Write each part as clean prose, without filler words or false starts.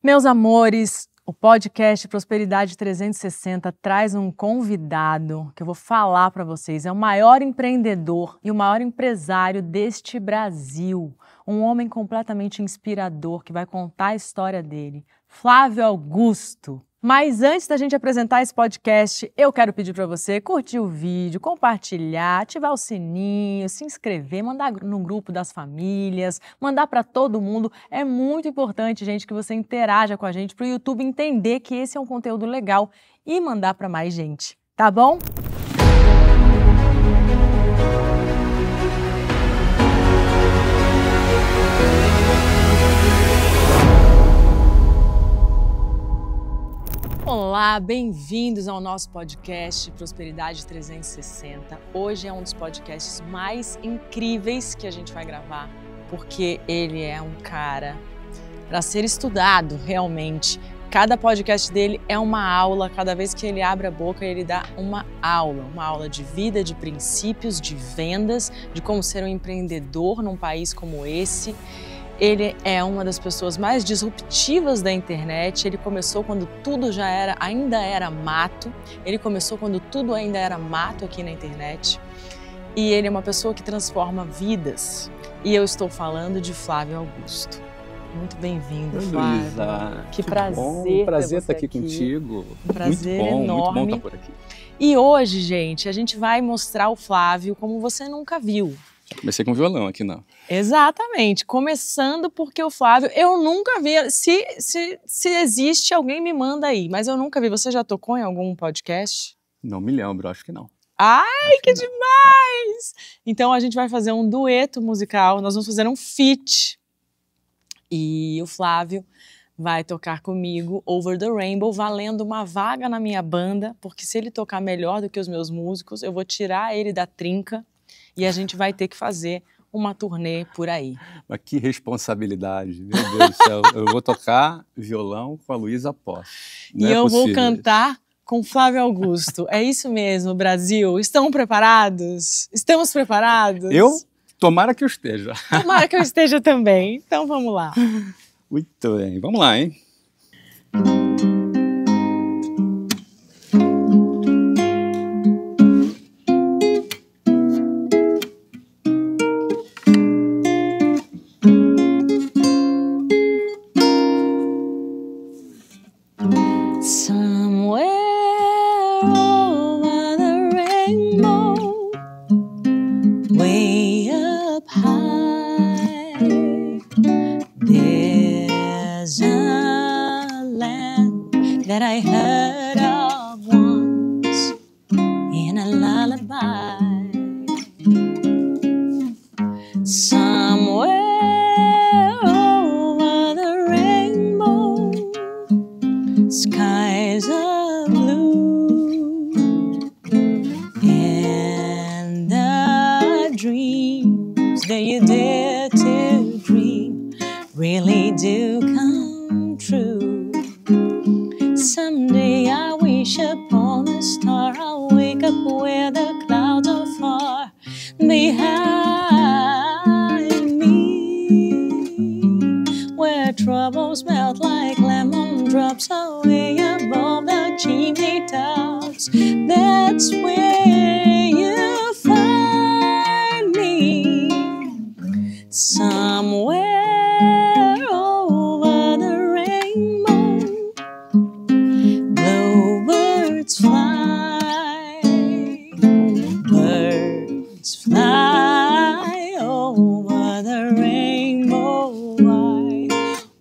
Meus amores, o podcast Prosperidade 360 traz um convidado que eu vou falar para vocês. É o maior empreendedor e o maior empresário deste Brasil. Um homem completamente inspirador que vai contar a história dele. Flávio Augusto. Mas antes da gente apresentar esse podcast, eu quero pedir para você curtir o vídeo, compartilhar, ativar o sininho, se inscrever, mandar no grupo das famílias, mandar para todo mundo. É muito importante, gente, que você interaja com a gente para o YouTube entender que esse é um conteúdo legal e mandar para mais gente, tá bom? Olá, bem-vindos ao nosso podcast Prosperidade 360. Hoje é um dos podcasts mais incríveis que a gente vai gravar, porque ele é um cara para ser estudado realmente. Cada podcast dele é uma aula, cada vez que ele abre a boca ele dá uma aula de vida, de princípios, de vendas, de como ser um empreendedor num país como esse. Ele é uma das pessoas mais disruptivas da internet. Ele começou quando tudo ainda era mato. Ele começou quando tudo ainda era mato aqui na internet. E ele é uma pessoa que transforma vidas. E eu estou falando de Flávio Augusto. Muito bem-vindo, Flávio. Luísa, que prazer. Bom, prazer estar aqui contigo. Um prazer muito enorme. bom estar por aqui. E hoje, gente, a gente vai mostrar o Flávio como você nunca viu. Comecei com violão aqui, não. Exatamente, começando porque o Flávio, eu nunca vi, se existe, alguém me manda aí, mas eu nunca vi. Você já tocou em algum podcast? Não me lembro, acho que não. Ai, que demais! Então a gente vai fazer um dueto musical, nós vamos fazer um feat. E o Flávio vai tocar comigo Over the Rainbow, valendo uma vaga na minha banda, porque se ele tocar melhor do que os meus músicos, eu vou tirar ele da trinca e a gente vai ter que fazer uma turnê por aí. Mas que responsabilidade, meu Deus do céu. Eu vou tocar violão com a Luísa Posse. E eu vou cantar com Flávio Augusto. É isso mesmo, Brasil. Estão preparados? Estamos preparados? Tomara que eu esteja. Tomara que eu esteja também. Então vamos lá. Muito bem, vamos lá, hein? That I heard of once in a lullaby. Somewhere over the rainbow, skies are blue, and the dreams that you dare to dream really do come true. Someday I wish upon a star, I'll wake up where the clouds are far behind me, where troubles melt like lemon drops away above the chimney tops. That's where you find me, somewhere over the rainbow. Birds fly over the rainbow. Why,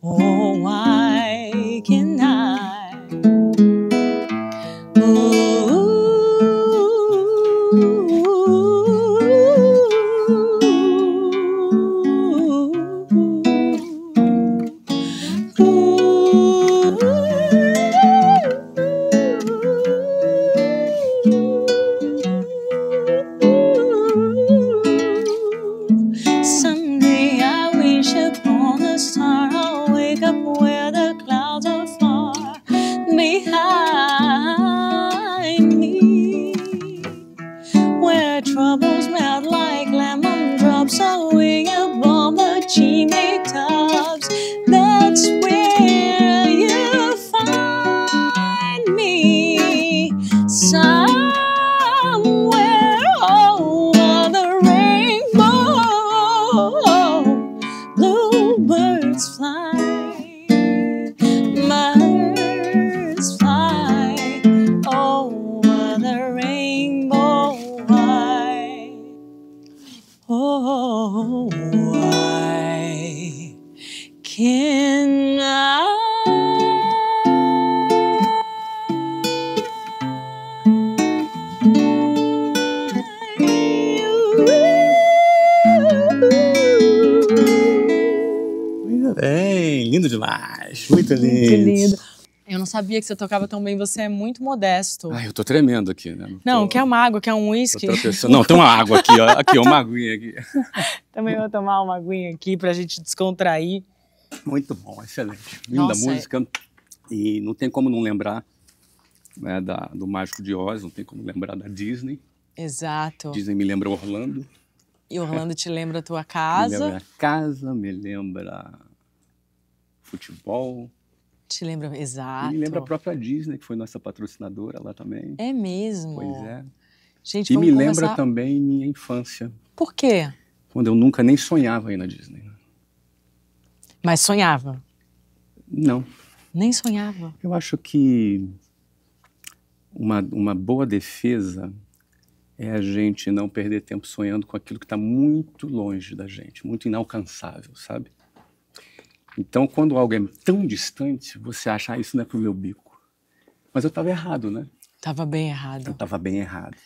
oh why can I? Ooh, someday I wish upon a star, I'll wake up where the clouds are far behind me, where troubles melt like lemon drops away above the chimney tops. That's where Muito lindos. Muito lindo. Eu não sabia que você tocava tão bem, você é muito modesto. Ai, eu tô tremendo aqui, né? Não, quer uma água, quer um uísque? Não, tem uma água aqui, ó. Aqui, ó, uma aguinha aqui. Também vou tomar uma aguinha aqui pra gente descontrair. Muito bom, excelente. Linda Nossa, música. E não tem como não lembrar, né, do Mágico de Oz, não tem como lembrar da Disney. Exato. Disney me lembra Orlando. E Orlando te lembra a tua Me casa. lembra a casa, me lembra futebol. Te lembra, exato. E me lembra a própria Disney, que foi nossa patrocinadora lá também. É mesmo? Pois é. Gente, E vamos me começar... lembra também minha infância, Por quê? quando eu nunca nem sonhava ir na Disney. Mas sonhava? Não. Nem sonhava. Eu acho que uma boa defesa é a gente não perder tempo sonhando com aquilo que está muito longe da gente, muito inalcançável, sabe? Então, quando algo é tão distante, você acha, isso não é pro meu bico. Mas eu estava errado, né? Tava bem errado. Eu estava bem errado.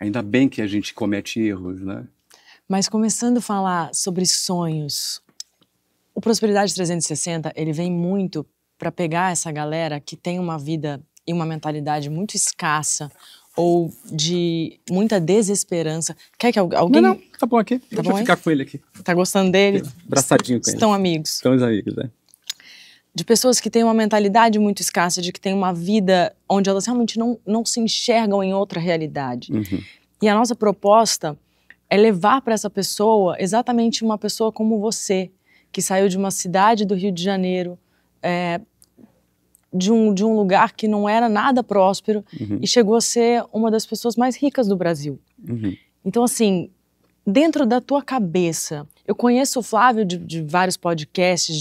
Ainda bem que a gente comete erros, né? Mas começando a falar sobre sonhos, o Prosperidade 360, ele vem muito para pegar essa galera que tem uma vida e uma mentalidade muito escassa ou de muita desesperança. Quer que alguém... Não, tá bom aqui. Deixa eu ficar com ele aqui. Tá gostando dele? Abraçadinho com ele. Estão amigos. Estamos amigos, né? De pessoas que têm uma mentalidade muito escassa, de que têm uma vida onde elas realmente não se enxergam em outra realidade. Uhum. E a nossa proposta é levar para essa pessoa exatamente uma pessoa como você, que saiu de uma cidade do Rio de Janeiro, de um lugar que não era nada próspero, Uhum. e chegou a ser uma das pessoas mais ricas do Brasil. Uhum. Então, assim, dentro da tua cabeça, eu conheço o Flávio de vários podcasts,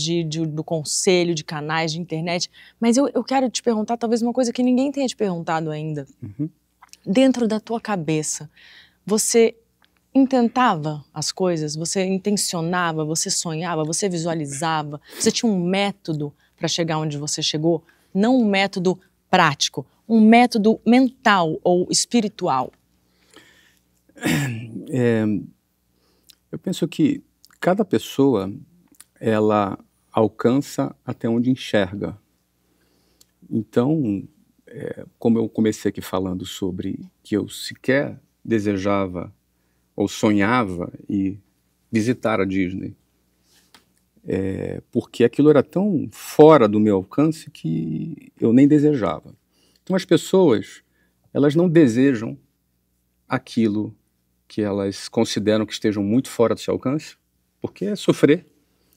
do conselho, de canais, de internet, mas eu quero te perguntar talvez uma coisa que ninguém tenha te perguntado ainda. Uhum. Dentro da tua cabeça, você intentava as coisas? Você intencionava? Você sonhava? Você visualizava? Você tinha um método para chegar onde você chegou? Não um método prático, um método mental ou espiritual. Eu penso que cada pessoa, ela alcança até onde enxerga. Então, como eu comecei aqui falando sobre que eu sequer desejava ou sonhava em visitar a Disney, porque aquilo era tão fora do meu alcance que eu nem desejava. Então as pessoas, elas não desejam aquilo que elas consideram que estejam muito fora do seu alcance, porque é sofrer.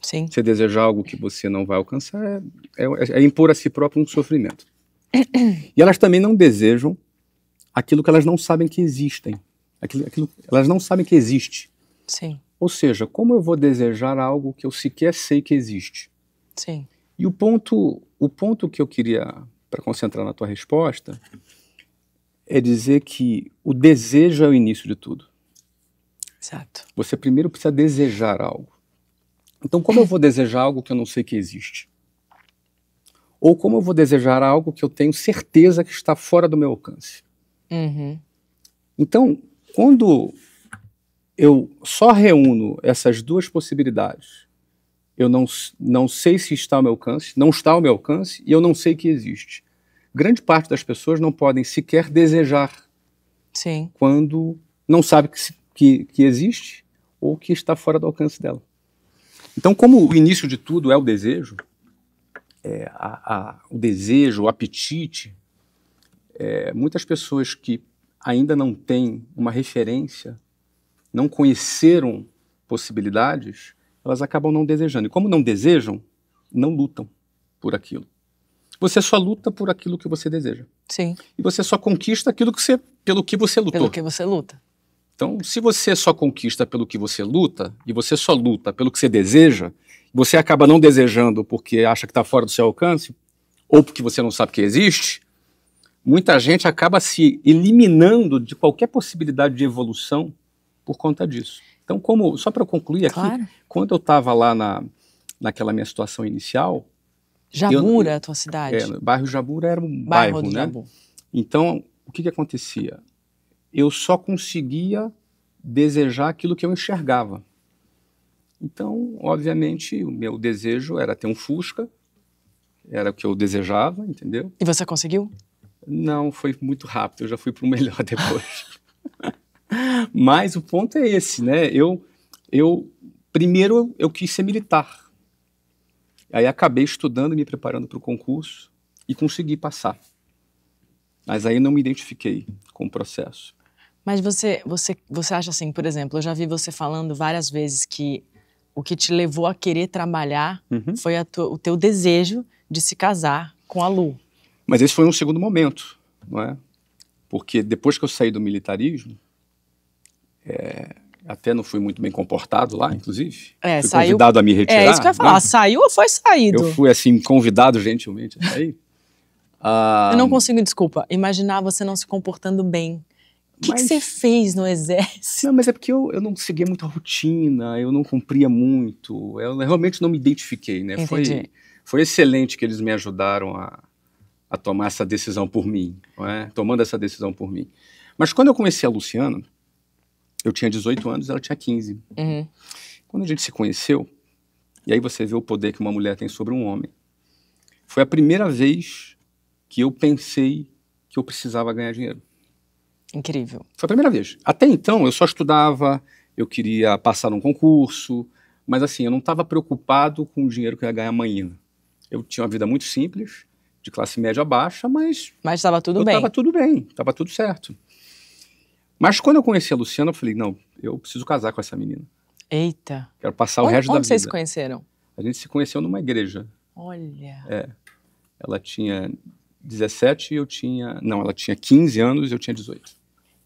Sim. Você desejar algo que você não vai alcançar é impor a si próprio um sofrimento. E elas também não desejam aquilo que elas não sabem que existem. Elas não sabem que existe. Sim. Ou seja, como eu vou desejar algo que eu sequer sei que existe? Sim. E o ponto que eu queria, para concentrar na tua resposta, é dizer que o desejo é o início de tudo. Exato. Você primeiro precisa desejar algo. Então, como eu vou desejar algo que eu não sei que existe? Ou como eu vou desejar algo que eu tenho certeza que está fora do meu alcance? Uhum. Então, quando eu só reúno essas duas possibilidades, eu não sei se está ao meu alcance, não está ao meu alcance e eu não sei que existe. Grande parte das pessoas não podem sequer desejar. Sim. Quando não sabe que existe ou que está fora do alcance dela. Então, como o início de tudo é o desejo, o desejo, o apetite, muitas pessoas que ainda não têm uma referência, não conheceram possibilidades, elas acabam não desejando. E como não desejam, não lutam por aquilo. Você só luta por aquilo que você deseja. Sim. E você só conquista pelo que você lutou. Pelo que você luta. Então, se você só conquista pelo que você luta, e você só luta pelo que você deseja, você acaba não desejando porque acha que está fora do seu alcance, ou porque você não sabe que existe, muita gente acaba se eliminando de qualquer possibilidade de evolução por conta disso. Então, só para concluir aqui, Claro. quando eu estava lá naquela minha situação inicial... Jabura é a tua cidade? Bairro Jabura era um bairro, do né? Jabu. Então, o que acontecia? Eu só conseguia desejar aquilo que eu enxergava. Então, obviamente, o meu desejo era ter um Fusca, era o que eu desejava, entendeu? E você conseguiu? Não, foi muito rápido, eu já fui para o melhor depois. Mas o ponto é esse, né? Primeiro eu quis ser militar. Aí acabei estudando e me preparando para o concurso e consegui passar. Mas aí não me identifiquei com o processo. Mas você acha assim, por exemplo, eu já vi você falando várias vezes que o que te levou a querer trabalhar foi o teu desejo de se casar com a Lu. Mas esse foi um segundo momento, não é? Porque depois que eu saí do militarismo, até não fui muito bem comportado lá, inclusive. Fui convidado a me retirar. É isso que eu ia falar, né? Saiu ou foi saído? Eu fui, assim, convidado gentilmente a sair. Eu não consigo, desculpa, imaginar você não se comportando bem. O que você fez no exército? Não, mas é porque eu não seguia muito a rotina, eu não cumpria muito, eu realmente não me identifiquei, né? Foi excelente que eles me ajudaram a tomar essa decisão por mim, não é? Tomando essa decisão por mim. Mas quando eu conheci a Luciana, eu tinha 18 anos, ela tinha 15. Quando a gente se conheceu, e aí você vê o poder que uma mulher tem sobre um homem, foi a primeira vez que eu pensei que eu precisava ganhar dinheiro. Incrível. Foi a primeira vez. Até então, eu só estudava, eu queria passar num concurso, mas assim, eu não estava preocupado com o dinheiro que eu ia ganhar amanhã. Eu tinha uma vida muito simples, de classe média baixa, mas estava tudo bem. Estava tudo bem, estava tudo certo. Mas quando eu conheci a Luciana, eu falei, não, eu preciso casar com essa menina. Eita. Quero passar o resto da vida. Onde vocês se conheceram? A gente se conheceu numa igreja. Olha. Ela tinha 17 e eu tinha... Não, ela tinha 15 anos e eu tinha 18.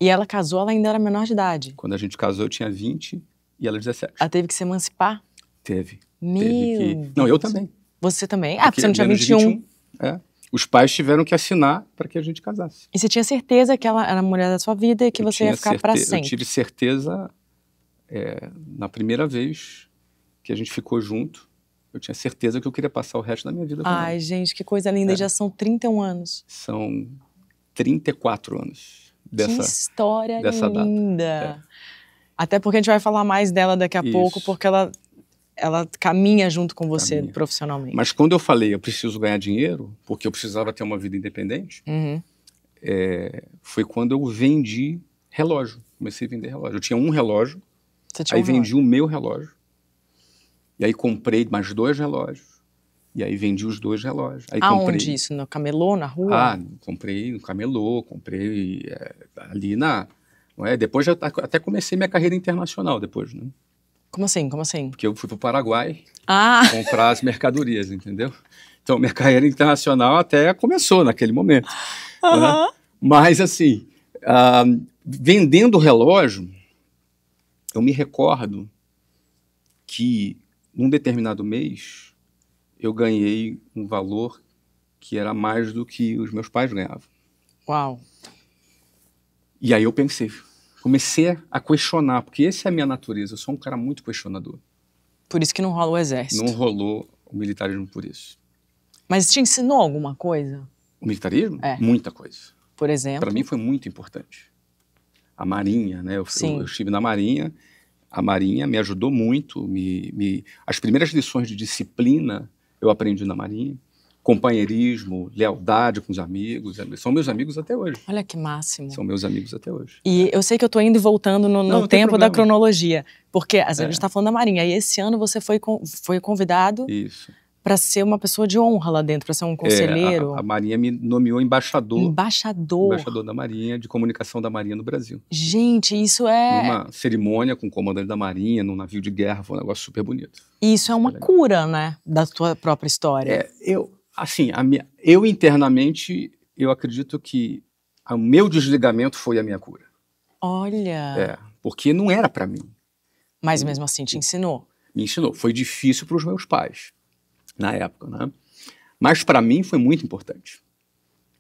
E ela casou, ela ainda era menor de idade? Quando a gente casou, eu tinha 20 e ela 17. Ela teve que se emancipar? Teve. Meu Não, eu também. Você também? Porque você não tinha menos de 21. Os pais tiveram que assinar para que a gente casasse. E você tinha certeza que ela era a mulher da sua vida e que você ia ficar para sempre? Eu tive certeza na primeira vez que a gente ficou junto. Eu tinha certeza que eu queria passar o resto da minha vida com ela. Ai, gente, que coisa linda. Já são 31 anos. São 34 anos dessa Que história linda. Data. Até porque a gente vai falar mais dela daqui a pouco, porque ela caminha junto com você profissionalmente. Mas quando eu falei, eu preciso ganhar dinheiro, porque eu precisava ter uma vida independente, foi quando eu vendi relógio. Comecei a vender relógio. Eu tinha um relógio, aí vendi o meu relógio, e aí comprei mais 2 relógios, e aí vendi os 2 relógios. Aí Aonde isso? No camelô, na rua? Comprei no camelô, comprei ali na... Não é? Depois já até comecei minha carreira internacional depois, né? Como assim? Como assim? Porque eu fui para o Paraguai comprar as mercadorias, entendeu? Então, minha carreira internacional até começou naquele momento. Né? Mas, assim, vendendo relógio, eu me recordo que, num determinado mês, eu ganhei um valor que era mais do que os meus pais ganhavam. Uau! E aí eu comecei a questionar, porque essa é a minha natureza, eu sou um cara muito questionador. Por isso que não rola o exército. Não rolou o militarismo por isso. Mas te ensinou alguma coisa? O militarismo? Muita coisa. Por exemplo? Para mim foi muito importante. A Marinha, né? Eu estive na Marinha, a Marinha me ajudou muito, as primeiras lições de disciplina eu aprendi na Marinha. Companheirismo, lealdade com os amigos, são meus amigos até hoje. Olha que máximo. São meus amigos até hoje. E eu sei que eu tô indo e voltando no tempo da cronologia, porque a gente está falando da Marinha, e esse ano você foi convidado para ser uma pessoa de honra lá dentro, para ser um conselheiro. A Marinha me nomeou embaixador. Embaixador da Marinha, de comunicação da Marinha no Brasil. Gente, isso é... Numa cerimônia com o comandante da Marinha, num navio de guerra, foi um negócio super bonito. E isso é uma cura, né, da tua própria história. Assim, eu internamente, eu acredito que o meu desligamento foi a minha cura. Olha! Porque não era para mim. Mas mesmo assim te ensinou? Me ensinou. Foi difícil para os meus pais, na época, né? Mas para mim foi muito importante.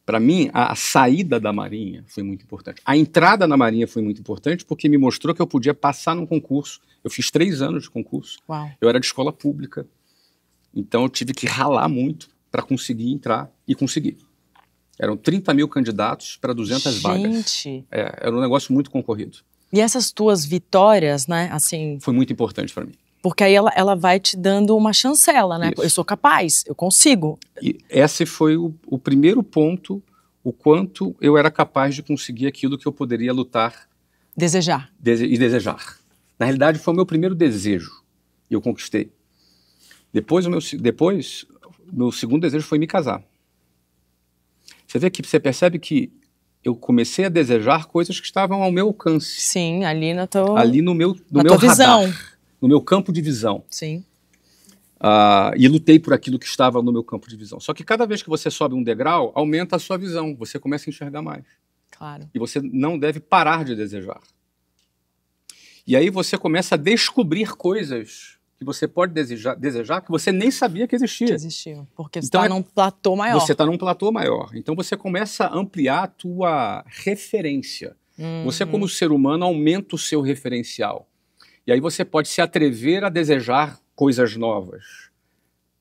Para mim, a saída da Marinha foi muito importante. A entrada na Marinha foi muito importante porque me mostrou que eu podia passar num concurso. Eu fiz 3 anos de concurso. Uau. Eu era de escola pública. Então eu tive que ralar muito para conseguir entrar e conseguir. Eram 30 mil candidatos para 200 vagas. Era um negócio muito concorrido. E essas tuas vitórias, né, assim... Foi muito importante para mim. Porque aí ela vai te dando uma chancela, né? Isso. Eu sou capaz, eu consigo. E esse foi o primeiro ponto, o quanto eu era capaz de conseguir aquilo que eu poderia lutar Desejar. e desejar. Na realidade, foi o meu primeiro desejo e eu conquistei. Depois, meu segundo desejo foi me casar. Você percebe que eu comecei a desejar coisas que estavam ao meu alcance. Sim, ali no meu tua radar, visão. no meu campo de visão. Sim. E lutei por aquilo que estava no meu campo de visão. Só que cada vez que você sobe um degrau, aumenta a sua visão, você começa a enxergar mais. Claro. E você não deve parar de desejar. E aí você começa a descobrir coisas que você pode desejar que você nem sabia que existia. Que existiam. Porque você Então está num platô maior. Você está num platô maior. Então você começa a ampliar a tua referência. Você, como ser humano, aumenta o seu referencial. E aí você pode se atrever a desejar coisas novas,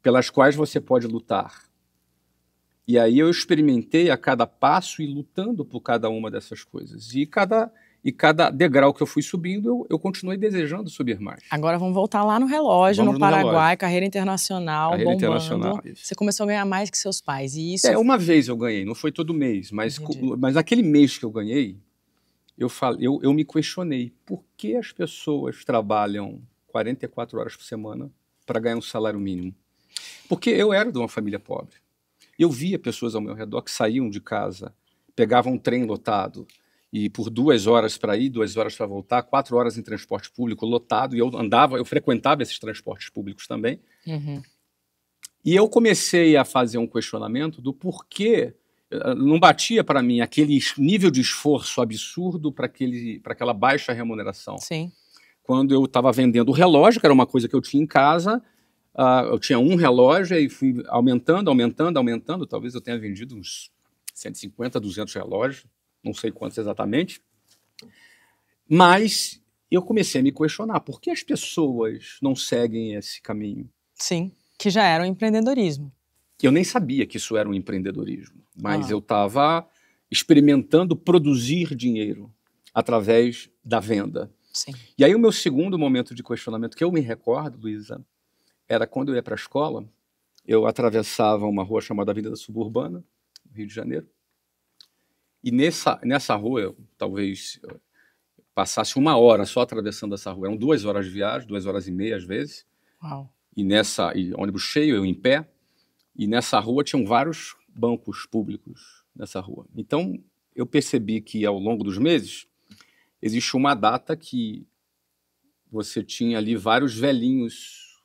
pelas quais você pode lutar. E aí eu experimentei a cada passo e lutando por cada uma dessas coisas. E cada degrau que eu fui subindo, eu continuei desejando subir mais. Agora vamos voltar lá no relógio, no Paraguai, carreira internacional, carreira bombando. Internacional, você começou a ganhar mais que seus pais. E isso... Uma vez eu ganhei, não foi todo mês, mas naquele mês que eu ganhei, eu me questionei por que as pessoas trabalham 44 horas por semana para ganhar um salário mínimo. Porque eu era de uma família pobre. Eu via pessoas ao meu redor que saíam de casa, pegavam um trem lotado, e por 2 horas para ir, 2 horas para voltar, 4 horas em transporte público lotado, e eu frequentava esses transportes públicos também. E eu comecei a fazer um questionamento do porquê não batia para mim aquele nível de esforço absurdo para aquela baixa remuneração. Sim. Quando eu estava vendendo o relógio, que era uma coisa que eu tinha em casa, eu tinha um relógio e fui aumentando, talvez eu tenha vendido uns 150, 200 relógios, não sei quantos exatamente, mas eu comecei a me questionar, por que as pessoas não seguem esse caminho? Sim, que já era um empreendedorismo. Eu nem sabia que isso era um empreendedorismo, mas eu estava experimentando produzir dinheiro através da venda. Sim. E aí o meu segundo momento de questionamento que eu me recordo, Luísa, era quando eu ia para a escola, eu atravessava uma rua chamada Avenida Suburbana, no Rio de Janeiro, e nessa rua, eu talvez passasse 1 hora só atravessando essa rua. Eram 2 horas de viagem, 2 horas e meia às vezes. Uau. E ônibus cheio, eu em pé. E nessa rua tinham vários bancos públicos nessa rua. Então, eu percebi que ao longo dos meses, existe uma data que você tinha ali vários velhinhos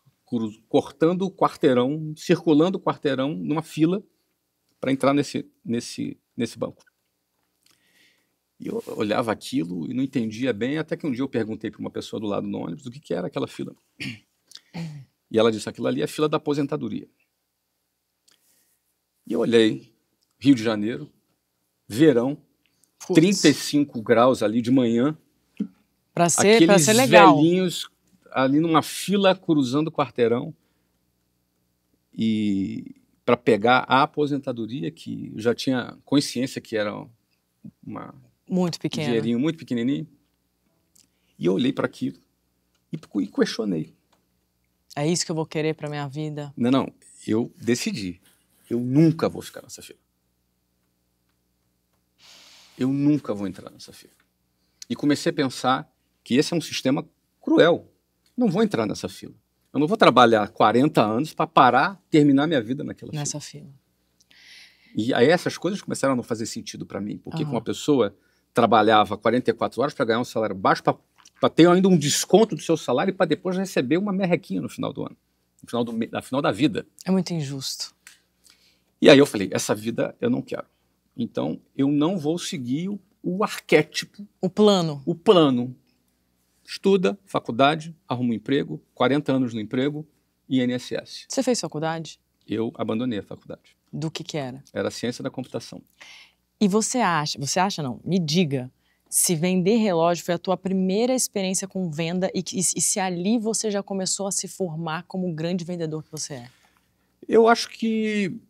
cortando o quarteirão, circulando o quarteirão numa fila para entrar nesse banco. E eu olhava aquilo e não entendia bem, até que um dia eu perguntei para uma pessoa do lado do ônibus o que era aquela fila. E ela disse, aquilo ali é a fila da aposentadoria. E eu olhei, Rio de Janeiro, verão, 35 graus ali de manhã. Para ser legal. Velhinhos ali numa fila cruzando o quarteirão. E para pegar a aposentadoria, que eu já tinha consciência que era muito pequeno. Um dinheirinho muito pequenininho. E eu olhei para aquilo e questionei. É isso que eu vou querer para minha vida? Não, eu decidi. Eu nunca vou ficar nessa fila. Eu nunca vou entrar nessa fila. E comecei a pensar que esse é um sistema cruel. Não vou entrar nessa fila. Eu não vou trabalhar 40 anos para terminar minha vida nessa fila. E aí essas coisas começaram a não fazer sentido para mim. Porque uma pessoa trabalhava 44 horas para ganhar um salário baixo, para ter ainda um desconto do seu salário e para depois receber uma merrequinha no final do ano. No final da vida. É muito injusto. E aí eu falei, essa vida eu não quero. Então, eu não vou seguir o arquétipo. O plano. O plano. Estuda, faculdade, arruma um emprego, 40 anos no emprego, INSS. Você fez faculdade? Eu abandonei a faculdade. Do que era? Era ciência da computação. E você acha não, me diga, se vender relógio foi a tua primeira experiência com venda e se ali você já começou a se formar como o grande vendedor que você é? Eu acho que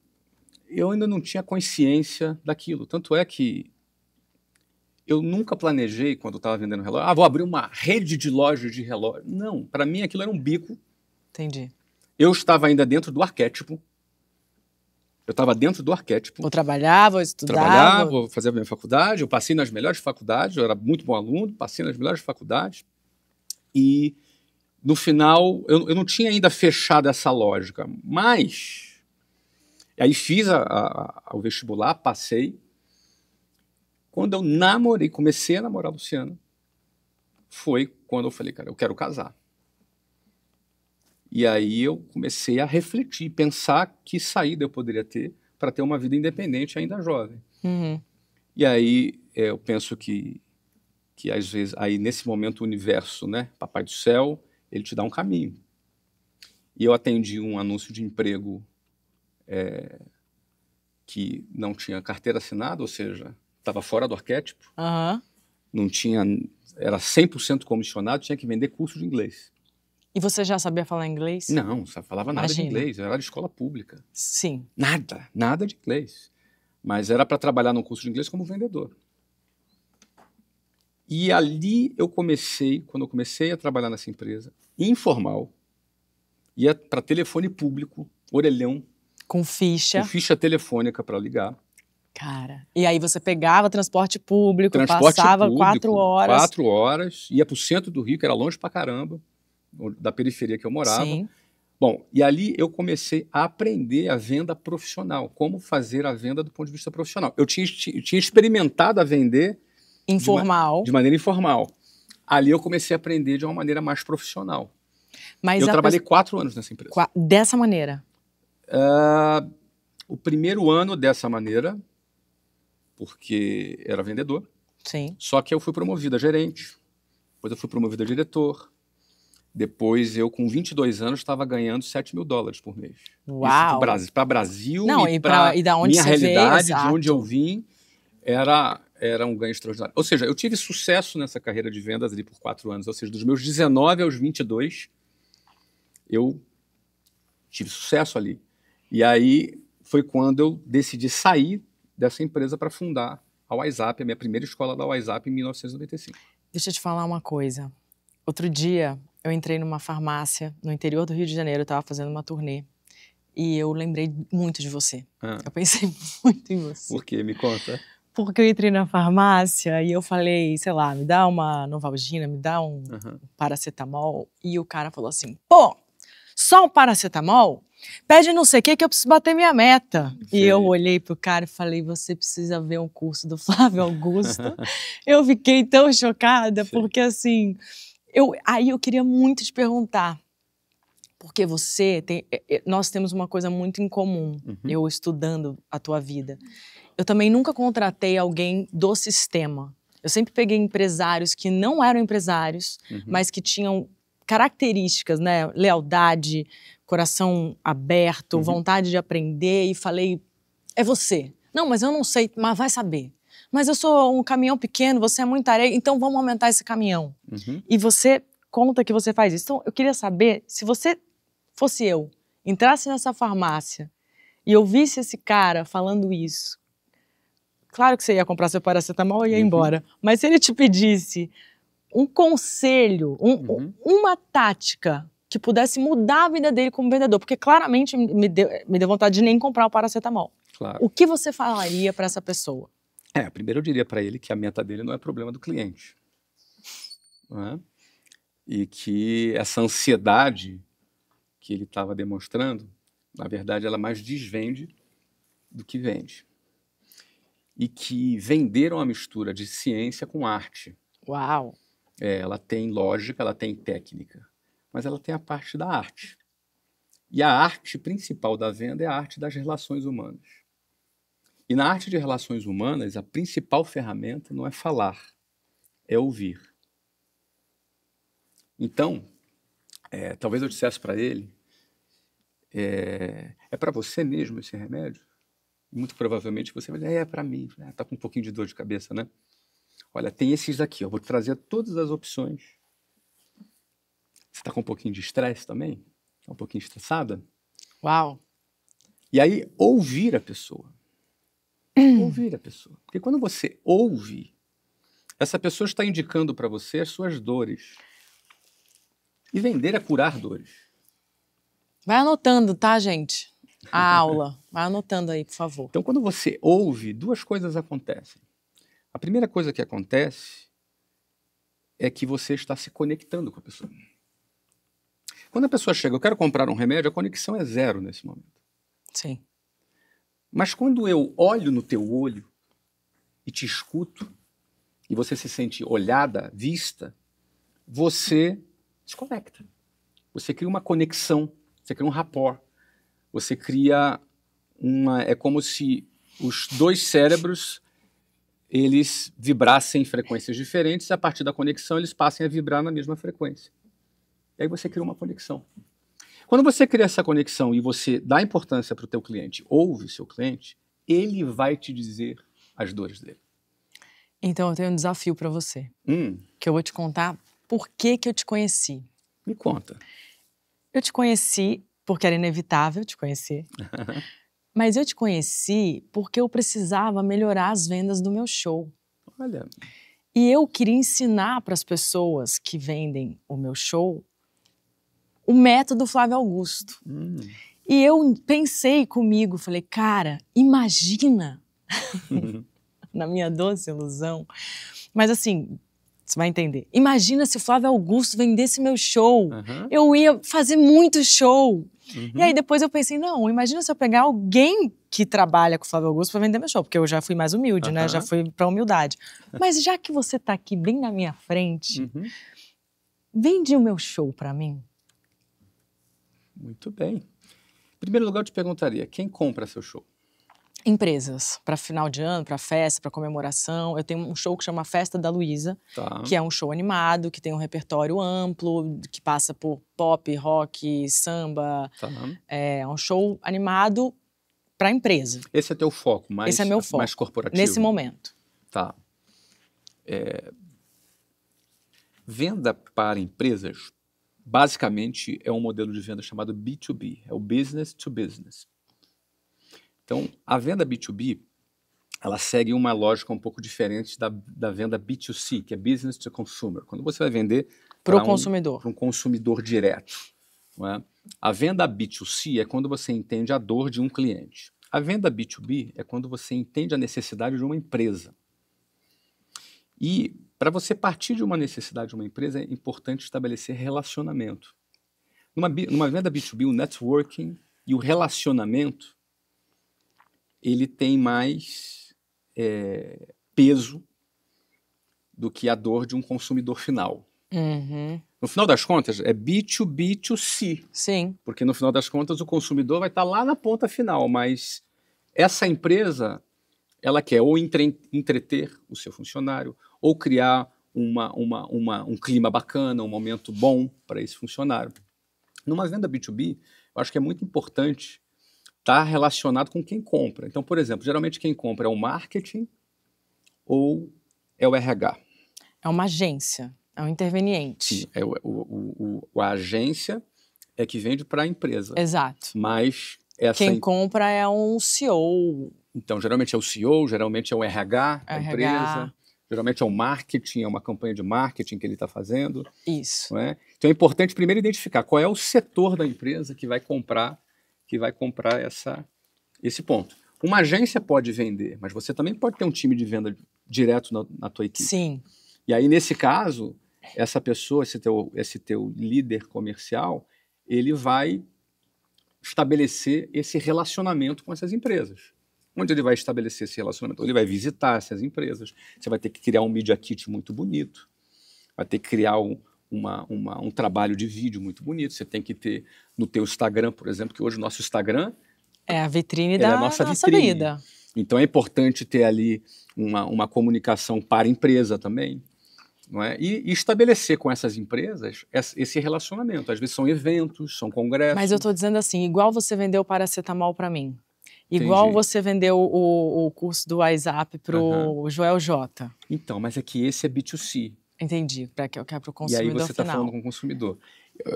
eu ainda não tinha consciência daquilo. Tanto é que eu nunca planejei, quando eu estava vendendo relógio, vou abrir uma rede de lojas de relógio. Não, para mim aquilo era um bico. Entendi. Eu estava ainda dentro do arquétipo. Eu estava dentro do arquétipo. Ou trabalhava, ou estudava. Trabalhava, fazia a minha faculdade. Eu passei nas melhores faculdades. Eu era muito bom aluno, passei nas melhores faculdades. E, no final, eu não tinha ainda fechado essa lógica. Mas, aí fiz o vestibular, passei. Quando eu namorei, comecei a namorar a Luciana, foi quando eu falei, cara, eu quero casar. E aí eu comecei a refletir, pensar que saída eu poderia ter para ter uma vida independente ainda jovem. Uhum. E aí eu penso que às vezes, aí nesse momento o universo, né, Papai do Céu, ele te dá um caminho. E eu atendi um anúncio de emprego que não tinha carteira assinada, ou seja, estava fora do arquétipo, Aham. não tinha, era 100% comissionado, tinha que vender curso de inglês. E você já sabia falar inglês? Não falava nada de Imagina. inglês, eu era de escola pública. Sim. Nada de inglês. Mas era para trabalhar num curso de inglês como vendedor. E ali quando eu comecei a trabalhar nessa empresa, informal, ia para telefone público, orelhão, Com ficha. com ficha telefônica para ligar. Cara. E aí você pegava transporte público, Transporte passava público, 4 horas. 4 horas, ia para o centro do Rio, que era longe pra caramba, da periferia que eu morava. Sim. Bom, e ali eu comecei a aprender a venda profissional, como fazer a venda do ponto de vista profissional. Eu tinha experimentado a vender Informal. de maneira informal. Ali eu comecei a aprender de uma maneira mais profissional. Mas Eu trabalhei 4 anos nessa empresa. Dessa maneira? O primeiro ano dessa maneira, porque era vendedor. Sim. Só que eu fui promovido a gerente, depois eu fui promovido a diretor. Depois eu, com 22 anos, estava ganhando $7.000 por mês. Uau! Isso para Brasil Não, e para da onde minha você veio, realidade, de exato. onde eu vim, era um ganho extraordinário. Ou seja, eu tive sucesso nessa carreira de vendas ali por 4 anos. Ou seja, dos meus 19 aos 22, eu tive sucesso ali. E aí foi quando eu decidi sair dessa empresa para fundar a WhatsApp, a minha primeira escola da WhatsApp, em 1995. Deixa eu te falar uma coisa. Outro dia, eu entrei numa farmácia no interior do Rio de Janeiro, eu estava fazendo uma turnê. E eu lembrei muito de você. Eu pensei muito em você. Por quê? Me conta. Porque eu entrei na farmácia e eu falei, sei lá, me dá uma Novalgina, me dá um paracetamol. E o cara falou assim, pô, só um paracetamol? Pede não sei o que eu preciso bater minha meta. Sei. E eu olhei pro cara e falei, você precisa ver um curso do Flávio Augusto. Eu fiquei tão chocada, porque assim... Aí eu queria muito te perguntar, porque nós temos uma coisa muito em comum, eu estudando a tua vida. Eu também nunca contratei alguém do sistema. Eu sempre peguei empresários que não eram empresários, mas que tinham características, né? Lealdade, coração aberto, vontade de aprender, e falei, é você. Não, mas eu não sei, mas vai saber. Mas eu sou um caminhão pequeno, você é muita areia, então vamos aumentar esse caminhão. E você conta que você faz isso. Então, eu queria saber, se você fosse eu, entrasse nessa farmácia e eu visse esse cara falando isso, claro que você ia comprar seu paracetamol e ia embora, mas se ele te pedisse um conselho, uma tática que pudesse mudar a vida dele como vendedor, porque claramente me deu vontade de nem comprar o paracetamol. Claro. O que você falaria para essa pessoa? Primeiro eu diria para ele que a meta dele não é problema do cliente. Não é? E que essa ansiedade que ele estava demonstrando, na verdade, ela mais desvende do que vende. E que vender é uma mistura de ciência com arte. Uau! Ela tem lógica, ela tem técnica, mas ela tem a parte da arte. E a arte principal da venda é a arte das relações humanas. E na arte de relações humanas, a principal ferramenta não é falar, é ouvir. Então, talvez eu dissesse para ele, é para você mesmo esse remédio? E muito provavelmente você vai dizer, é para mim, está com um pouquinho de dor de cabeça, né? Olha, tem esses aqui, eu vou te trazer todas as opções. Você está com um pouquinho de estresse também? Está um pouquinho estressada? Uau! E aí, ouvir a pessoa. Ouvir a pessoa. Porque quando você ouve, essa pessoa está indicando para você as suas dores. E vender é curar dores. Vai anotando, tá, gente? A aula. Vai anotando aí, por favor. Então, quando você ouve, duas coisas acontecem. A primeira coisa que acontece é que você está se conectando com a pessoa. Quando a pessoa chega, eu quero comprar um remédio, a conexão é zero nesse momento. Sim. Mas quando eu olho no teu olho e te escuto, e você se sente olhada, vista, você se conecta. Você cria uma conexão, você cria um rapport. Você cria uma... É como se os dois cérebros, eles vibrassem em frequências diferentes, e a partir da conexão eles passem a vibrar na mesma frequência. E aí você cria uma conexão. Quando você cria essa conexão e você dá importância para o teu cliente, ouve o seu cliente, ele vai te dizer as dores dele. Então eu tenho um desafio para você, que eu vou te contar por que eu te conheci. Me conta. Eu te conheci porque era inevitável te conhecer, mas eu te conheci porque eu precisava melhorar as vendas do meu show. Olha. E eu queria ensinar para as pessoas que vendem o meu show o método Flávio Augusto. E eu pensei comigo, falei, cara, imagina, na minha doce ilusão, mas assim, você vai entender, imagina se o Flávio Augusto vendesse meu show, eu ia fazer muito show. E aí depois eu pensei, não, imagina se eu pegar alguém que trabalha com o Flávio Augusto para vender meu show, porque eu já fui mais humilde, né, já fui para humildade. Mas já que você tá aqui bem na minha frente, vende o meu show para mim. Muito bem. Em primeiro lugar, eu te perguntaria, quem compra seu show? Empresas, para final de ano, para festa, para comemoração. Eu tenho um show que chama Festa da Luísa, que é um show animado, que tem um repertório amplo, que passa por pop, rock, samba. É um show animado para empresa. Esse é teu foco, Esse é meu foco, mais corporativo? Nesse momento. Tá. Venda para empresas, basicamente, é um modelo de venda chamado B2B, é o business to business. Então, a venda B2B, ela segue uma lógica um pouco diferente da venda B2C, que é business to consumer. Quando você vai vender para um consumidor direto. Não é? A venda B2C é quando você entende a dor de um cliente. A venda B2B é quando você entende a necessidade de uma empresa. E para você partir de uma necessidade de uma empresa, é importante estabelecer relacionamento. Numa venda B2B, o networking e o relacionamento, ele tem mais peso do que a dor de um consumidor final. No final das contas, é B2B2C. Sim. Porque no final das contas, o consumidor vai estar lá na ponta final, mas essa empresa, ela quer ou entreter o seu funcionário, ou criar um clima bacana, um momento bom para esse funcionário. Numa venda B2B, eu acho que é muito importante estar relacionado com quem compra. Então, por exemplo, geralmente quem compra é o marketing ou é o RH. É uma agência, é um interveniente. Sim, a agência é que vende para a empresa. Exato. Mas quem compra é um CEO. Então, geralmente é o CEO, geralmente é o RH da empresa. Geralmente é o marketing, é uma campanha de marketing que ele está fazendo. Isso. Não é? Então é importante primeiro identificar qual é o setor da empresa que vai comprar esse ponto. Uma agência pode vender, mas você também pode ter um time de venda direto na tua equipe. Sim. E aí, nesse caso, essa pessoa, esse teu líder comercial, ele vai estabelecer esse relacionamento com essas empresas. Onde ele vai estabelecer esse relacionamento? Ele vai visitar essas empresas, você vai ter que criar um media kit muito bonito, vai ter que criar um trabalho de vídeo muito bonito, você tem que ter no teu Instagram, por exemplo, que hoje o nosso Instagram é a vitrine da nossa vida. Então é importante ter ali uma comunicação para a empresa também, não é? E estabelecer com essas empresas esse relacionamento. Às vezes são eventos, são congressos. Mas eu estou dizendo assim, igual você vendeu o paracetamol para mim, igual você vendeu o curso do WhatsApp para o Joel J. Então, mas é que esse é B2C. Entendi, que é para o consumidor final. E aí você está falando com o consumidor.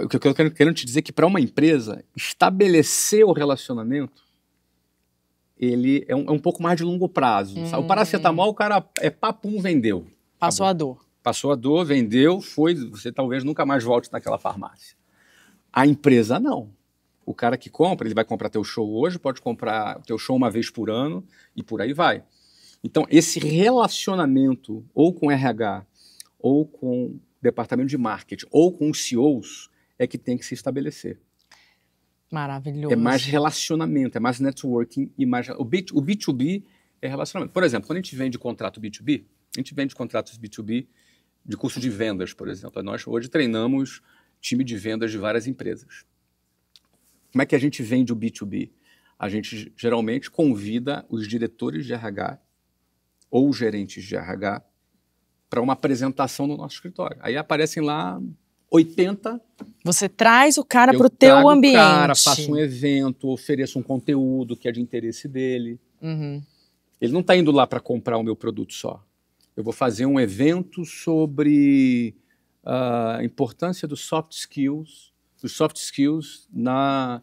O que eu quero te dizer é que para uma empresa, estabelecer o relacionamento, ele é um pouco mais de longo prazo. O paracetamol, o cara é papum, vendeu. Passou Acabou. a dor. Passou a dor, vendeu, foi, você talvez nunca mais volte naquela farmácia. A empresa não. O cara que compra, ele vai comprar teu show hoje, pode comprar teu show uma vez por ano e por aí vai. Então, esse relacionamento ou com RH, ou com departamento de marketing, ou com os CEOs, é que tem que se estabelecer. Maravilhoso. É mais relacionamento, é mais networking e mais... O B2B é relacionamento. Por exemplo, quando a gente vende contrato B2B, a gente vende contratos B2B de curso de vendas, por exemplo. Nós hoje treinamos time de vendas de várias empresas. Como é que a gente vende o B2B? A gente geralmente convida os diretores de RH ou os gerentes de RH para uma apresentação no nosso escritório. Aí aparecem lá 80. Você traz o cara Eu para o teu trago ambiente. o cara, faço um evento, ofereço um conteúdo que é de interesse dele. Uhum. Ele não está indo lá para comprar o meu produto só. Eu vou fazer um evento sobre a importância dos soft skills na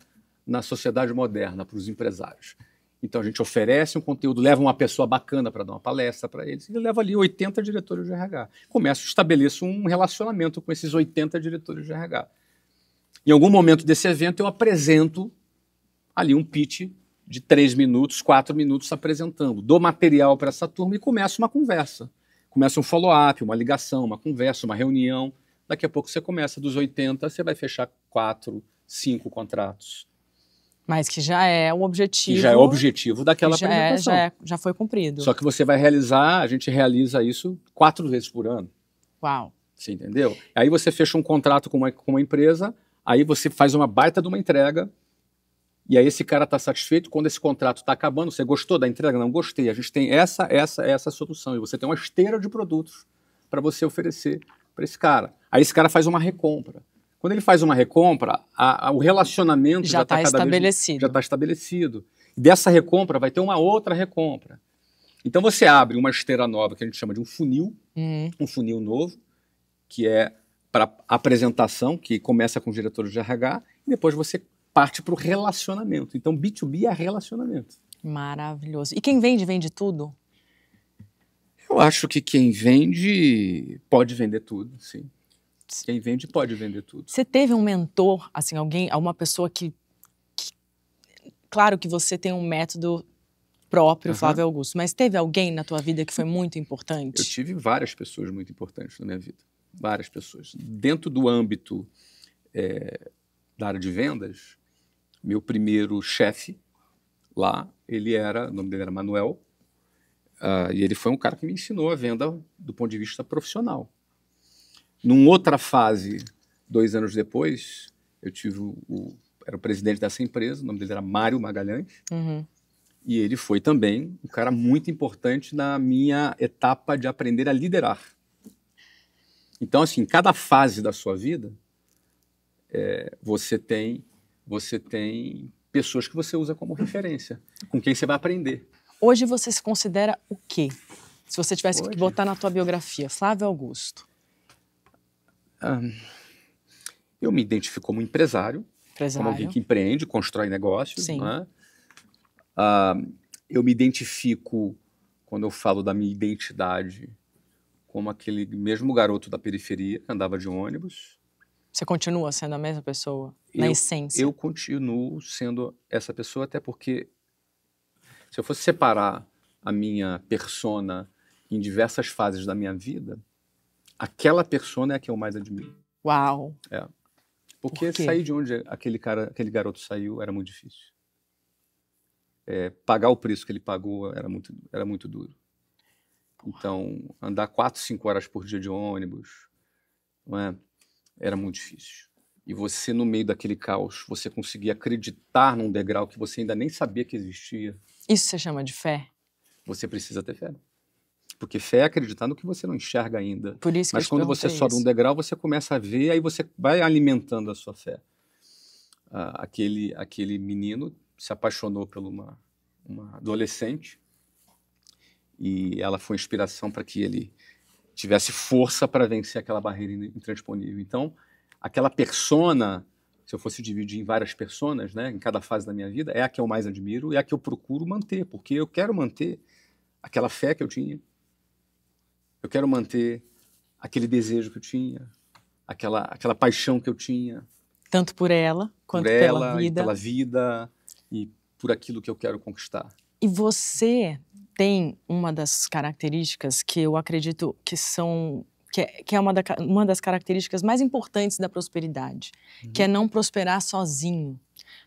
sociedade moderna para os empresários. Então a gente oferece um conteúdo, leva uma pessoa bacana para dar uma palestra para eles, e leva ali 80 diretores de RH. Começo, estabeleço um relacionamento com esses 80 diretores de RH. Em algum momento desse evento eu apresento ali um pitch de 3 minutos, 4 minutos apresentando, dou material para essa turma e começa uma conversa. Começa um follow-up, uma ligação, uma conversa, uma reunião. Daqui a pouco você começa dos 80, você vai fechar 4, 5 contratos. Mas que já é o objetivo. Que já é o objetivo daquela apresentação. Já foi cumprido. Só que você vai realizar, a gente realiza isso 4 vezes por ano. Uau. Você entendeu? Aí você fecha um contrato com uma empresa, aí você faz uma baita de uma entrega, e aí esse cara está satisfeito. Quando esse contrato está acabando, você gostou da entrega? Não, gostei. A gente tem essa solução. E você tem uma esteira de produtos para você oferecer para esse cara. Aí esse cara faz uma recompra. Quando ele faz uma recompra, o relacionamento já está estabelecido. Já está estabelecido. E dessa recompra vai ter uma outra recompra. Então você abre uma esteira nova, que a gente chama de um funil novo, que é para apresentação, que começa com os diretores de RH, e depois você parte para o relacionamento. Então B2B é relacionamento. Maravilhoso. E quem vende, vende tudo? Eu acho que quem vende pode vender tudo, sim. Quem vende pode vender tudo. Você teve um mentor, assim, alguma pessoa que... Claro que você tem um método próprio, Flávio Augusto, mas teve alguém na tua vida que foi muito importante? Eu tive várias pessoas muito importantes na minha vida. Várias pessoas. Dentro do âmbito da área de vendas, meu primeiro chefe lá, o nome dele era Manuel, e ele foi um cara que me ensinou a venda do ponto de vista profissional. Numa outra fase, 2 anos depois, eu tive era o presidente dessa empresa, o nome dele era Mário Magalhães, e ele foi também um cara muito importante na minha etapa de aprender a liderar. Então, assim, cada fase da sua vida, você tem pessoas que você usa como referência, com quem você vai aprender. Hoje você se considera o quê? Se você tivesse que botar na tua biografia, Flávio Augusto. Eu me identifico como empresário, como alguém que empreende, constrói negócios. Sim. Né? Eu me identifico, quando eu falo da minha identidade, como aquele mesmo garoto da periferia que andava de ônibus. Você continua sendo a mesma pessoa, na essência? Eu continuo sendo essa pessoa, até porque se eu fosse separar a minha persona em diversas fases da minha vida, aquela persona é a que eu mais admiro. Uau! Porque sair de onde aquele garoto saiu era muito difícil. Pagar o preço que ele pagou era muito duro. Então, andar 4, 5 horas por dia de ônibus, não é? Era muito difícil. E você, no meio daquele caos, você conseguia acreditar num degrau que você ainda nem sabia que existia. Isso você chama de fé? Você precisa ter fé. Porque fé é acreditar no que você não enxerga ainda. Por isso que Mas quando você sobe um degrau, você começa a ver, aí você vai alimentando a sua fé. Aquele menino se apaixonou por uma adolescente, e ela foi inspiração para que ele tivesse força para vencer aquela barreira intransponível. Então, aquela persona, se eu fosse dividir em várias personas, né, em cada fase da minha vida, é a que eu mais admiro e é a que eu procuro manter, porque eu quero manter aquela fé que eu tinha. Eu quero manter aquele desejo que eu tinha, aquela paixão que eu tinha. Tanto por ela, quanto por pela ela, vida. E pela vida, e por aquilo que eu quero conquistar. E você tem uma das características que eu acredito que é uma das características mais importantes da prosperidade, que é não prosperar sozinho.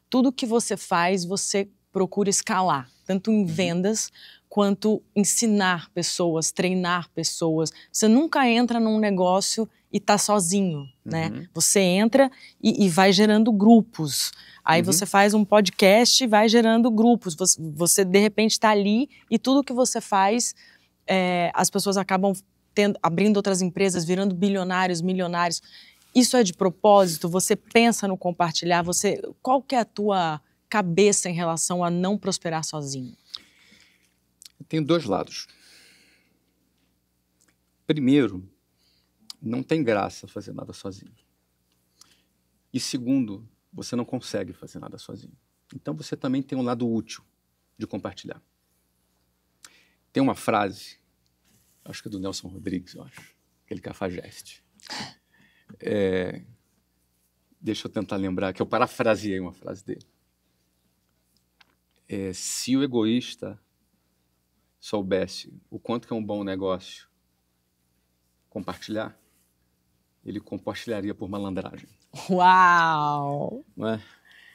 Tudo que você faz, você procura escalar, tanto em vendas quanto ensinar pessoas, treinar pessoas. Você nunca entra num negócio e tá sozinho, né? Você entra e vai gerando grupos. Aí você faz um podcast e vai gerando grupos. Você de repente está ali e tudo que você faz, as pessoas acabam abrindo outras empresas, virando bilionários, milionários. Isso é de propósito? Você pensa no compartilhar? Qual que é a tua cabeça em relação a não prosperar sozinho? Eu tenho dois lados. Primeiro, não tem graça fazer nada sozinho. E segundo, você não consegue fazer nada sozinho. Então você também tem um lado útil de compartilhar. Tem uma frase, acho que é do Nelson Rodrigues, eu acho, aquele cafajeste. Deixa eu tentar lembrar, que eu parafraseei uma frase dele. Se o egoísta soubesse o quanto que é um bom negócio compartilhar, ele compartilharia por malandragem. Uau! Não é?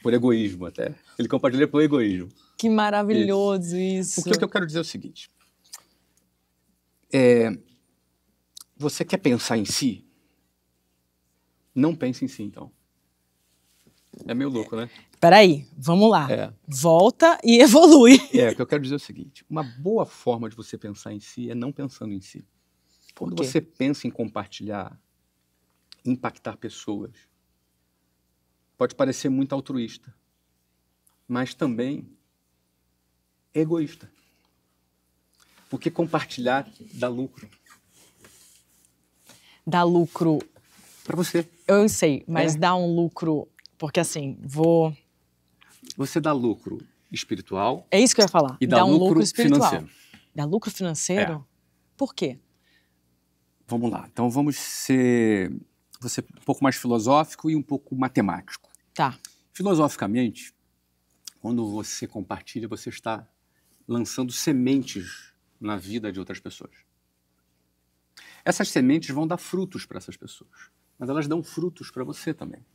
Por egoísmo até. Ele compartilharia por egoísmo. Que maravilhoso isso. Porque o que eu quero dizer é o seguinte. Você quer pensar em si? Não pense em si, então. É meio louco, né? Peraí, vamos lá. Volta e evolui. O que eu quero dizer é o seguinte. Uma boa forma de você pensar em si é não pensando em si. Quando você pensa em compartilhar, impactar pessoas, pode parecer muito altruísta, mas também egoísta. Porque compartilhar dá lucro. Dá lucro. Para você. Eu sei, mas dá um lucro. Porque assim, Você dá lucro espiritual. É isso que eu ia falar. E dá um lucro espiritual. Financeiro. Dá lucro financeiro? Por quê? Vamos lá. Então vamos ser um pouco mais filosófico e um pouco matemático. Tá. Filosoficamente, quando você compartilha, você está lançando sementes na vida de outras pessoas. Essas sementes vão dar frutos para essas pessoas, mas elas dão frutos para você também.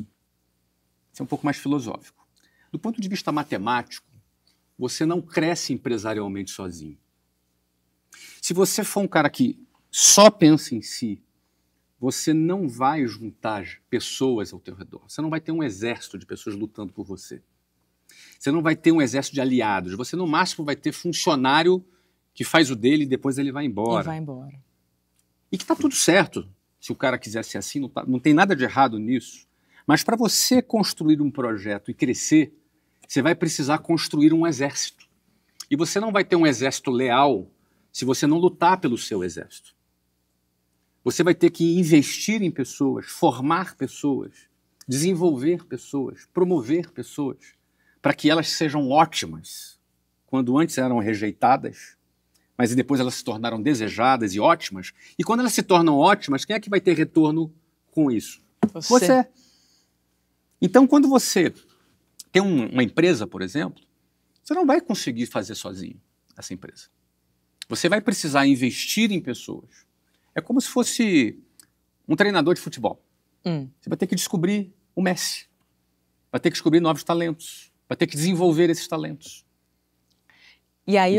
Isso é um pouco mais filosófico. Do ponto de vista matemático, você não cresce empresarialmente sozinho. Se você for um cara que só pensa em si, você não vai juntar pessoas ao teu redor. Você não vai ter um exército de pessoas lutando por você. Você não vai ter um exército de aliados. Você, no máximo, vai ter funcionário que faz o dele e depois ele vai embora. E vai embora. E que está tudo certo. Se o cara quiser ser assim, não tem nada de errado nisso. Mas para você construir um projeto e crescer, você vai precisar construir um exército. E você não vai ter um exército leal se você não lutar pelo seu exército. Você vai ter que investir em pessoas, formar pessoas, desenvolver pessoas, promover pessoas, para que elas sejam ótimas. Quando antes eram rejeitadas, mas depois elas se tornaram desejadas e ótimas. E quando elas se tornam ótimas, quem é que vai ter retorno com isso? Você. Então, quando você tem uma empresa, por exemplo, você não vai conseguir fazer sozinho essa empresa. Você vai precisar investir em pessoas. É como se fosse um treinador de futebol. Você vai ter que descobrir o Messi. Vai ter que descobrir novos talentos. Vai ter que desenvolver esses talentos. E aí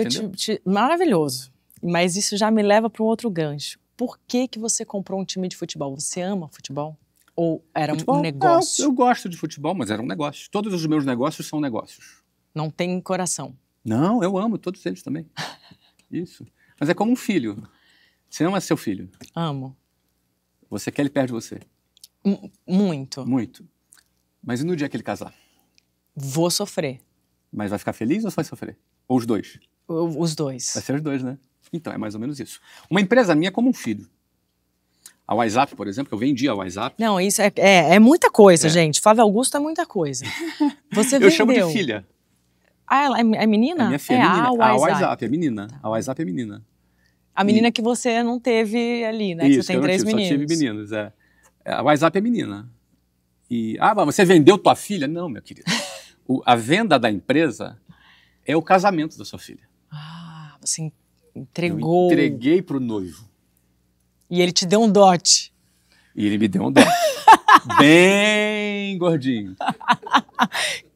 maravilhoso. Mas isso já me leva para um outro gancho. Por que você comprou um time de futebol? Você ama futebol? Ou era um negócio? Eu gosto de futebol, mas era um negócio. Todos os meus negócios são negócios. Não tem coração? Não, eu amo todos eles também. Isso. Mas é como um filho. Você ama seu filho? Amo. Você quer ele perto de você? Muito. Muito. Mas e no dia que ele casar? Vou sofrer. Mas vai ficar feliz ou vai sofrer? Ou os dois? Os dois. Vai ser os dois, né? Então, é mais ou menos isso. Uma empresa minha é como um filho. A WhatsApp, por exemplo, que eu vendi a WhatsApp. Não, isso é muita coisa, gente. Flávio Augusto é muita coisa. Você vendeu. Eu chamo de filha. Ah, ela é menina? É minha filha, é menina. A WhatsApp é menina. A WhatsApp é menina. A menina que você não teve ali, né? Que Isso, você tem eu não 3 tive, meninos. só tive meninos, A WhatsApp é menina. Mas você vendeu tua filha? Não, meu querido. A venda da empresa é o casamento da sua filha. Ah, você entregou. Eu entreguei pro noivo. E ele te deu um dote. E ele me deu um dote. Bem gordinho.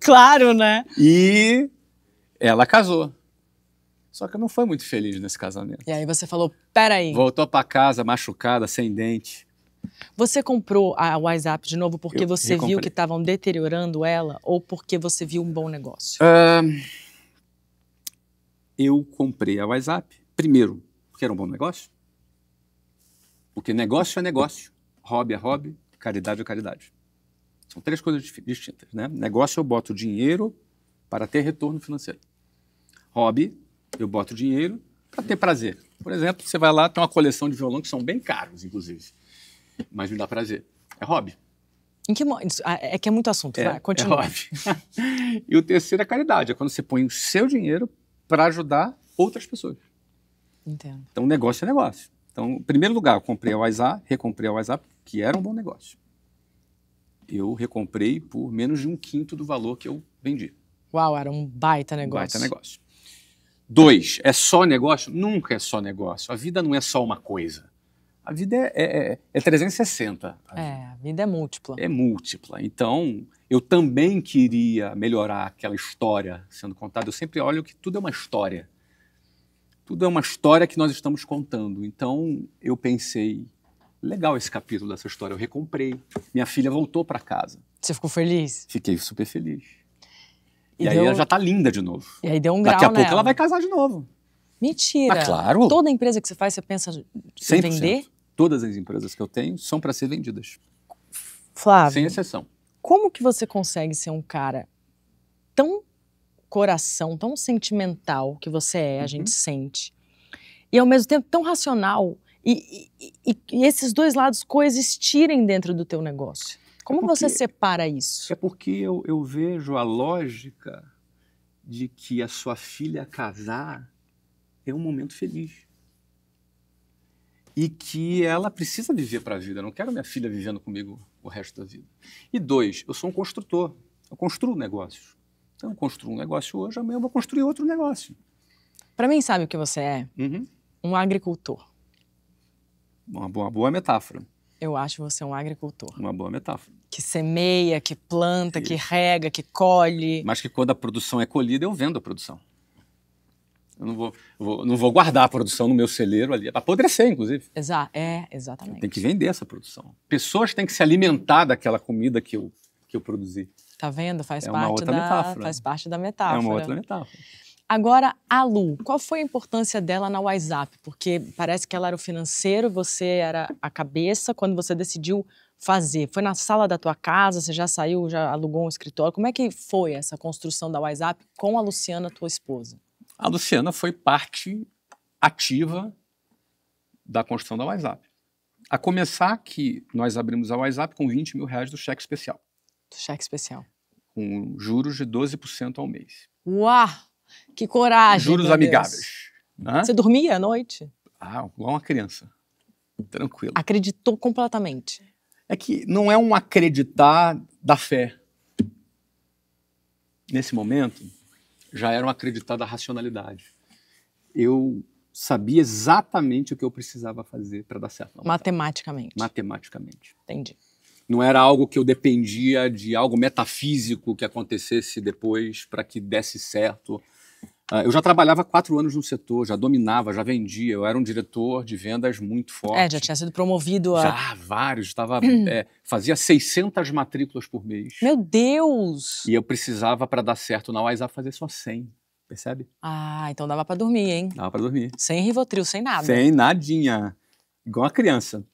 Claro, né? E ela casou. Só que eu não fui muito feliz nesse casamento. E aí você falou, peraí. Voltou para casa machucada, sem dente. Você comprou a WhatsApp de novo porque Eu você viu recomprei. que estavam deteriorando ela ou porque você viu um bom negócio? Eu comprei a WhatsApp, primeiro, porque era um bom negócio. Porque negócio é negócio, hobby é hobby, caridade é caridade. São 3 coisas distintas, né? Negócio eu boto dinheiro para ter retorno financeiro. Hobby, eu boto dinheiro para ter prazer. Por exemplo, você vai lá, tem uma coleção de violão que são bem caros, inclusive. Mas me dá prazer. É hobby. Em que é que é muito assunto, vai, continua. É hobby. E o terceiro é caridade, é quando você põe o seu dinheiro para ajudar outras pessoas. Entendo. Então, negócio é negócio. Então, em primeiro lugar, eu comprei a WhatsApp, recomprei a WhatsApp, que era um bom negócio. Eu recomprei por menos de 1/5 do valor que eu vendi. Uau, era um baita negócio. Baita negócio. 2, é só negócio? Nunca é só negócio. A vida não é só uma coisa. A vida é 360. A vida é múltipla. É múltipla. Então, eu também queria melhorar aquela história sendo contada. Eu sempre olho que tudo é uma história. Tudo é uma história que nós estamos contando. Então, eu pensei, legal esse capítulo dessa história. Eu recomprei. Minha filha voltou para casa. Você ficou feliz? Fiquei super feliz. E aí ela já tá linda de novo. E aí deu um grau Daqui a pouco nela. ela vai casar de novo. Mentira. Ah, claro. Toda empresa que você faz, você pensa em 100%. vender? Todas as empresas que eu tenho são para ser vendidas. Flávio, Sem exceção. como que você consegue ser um cara tão coração, tão sentimental que você é, a gente sente, e ao mesmo tempo tão racional, e esses dois lados coexistirem dentro do teu negócio? Como você separa isso? É porque eu vejo a lógica de que a sua filha casar é um momento feliz. E que ela precisa viver para a vida. Eu não quero minha filha vivendo comigo o resto da vida. E 2, eu sou um construtor. Eu construo negócios. Então, eu construo um negócio hoje, amanhã eu vou construir outro negócio. Para mim, sabe o que você é? Um agricultor. Uma boa metáfora. Eu acho você um agricultor. Uma boa metáfora. Que semeia, que planta, Isso. que rega, que colhe. Mas que quando a produção é colhida, eu vendo a produção. Eu não vou guardar a produção no meu celeiro ali, para apodrecer, inclusive. Exatamente. Tem que vender essa produção. Pessoas têm que se alimentar daquela comida que eu produzi. Tá vendo? Faz parte da metáfora. É uma outra metáfora. Agora, a Lu, qual foi a importância dela na WhatsApp? Porque parece que ela era o financeiro, você era a cabeça quando você decidiu fazer. Foi na sala da tua casa, você já saiu, já alugou um escritório. Como é que foi essa construção da WhatsApp com a Luciana, tua esposa? A Luciana foi parte ativa da construção da WhatsApp. A começar que nós abrimos a WhatsApp com R$20 mil do cheque especial. Do cheque especial. Com juros de 12% ao mês. Uau! Que coragem! Juros amigáveis. Né? Você dormia à noite? Igual uma criança. Tranquilo. Acreditou completamente. É que não é um acreditar da fé. Nesse momento, já era um acreditar da racionalidade. Eu sabia exatamente o que eu precisava fazer para dar certo. Matematicamente. Matematicamente. Entendi. Não era algo que eu dependia de algo metafísico que acontecesse depois para que desse certo. Eu já trabalhava 4 anos no setor, já dominava, já vendia. Eu era um diretor de vendas muito forte. Já tinha sido promovido a... Já, vários. Fazia 600 matrículas por mês. Meu Deus! E eu precisava, para dar certo na WhatsApp, fazer só 100. Percebe? Então dava para dormir, hein? Dava para dormir. Sem Rivotril, sem nada. Sem nadinha. Igual a criança.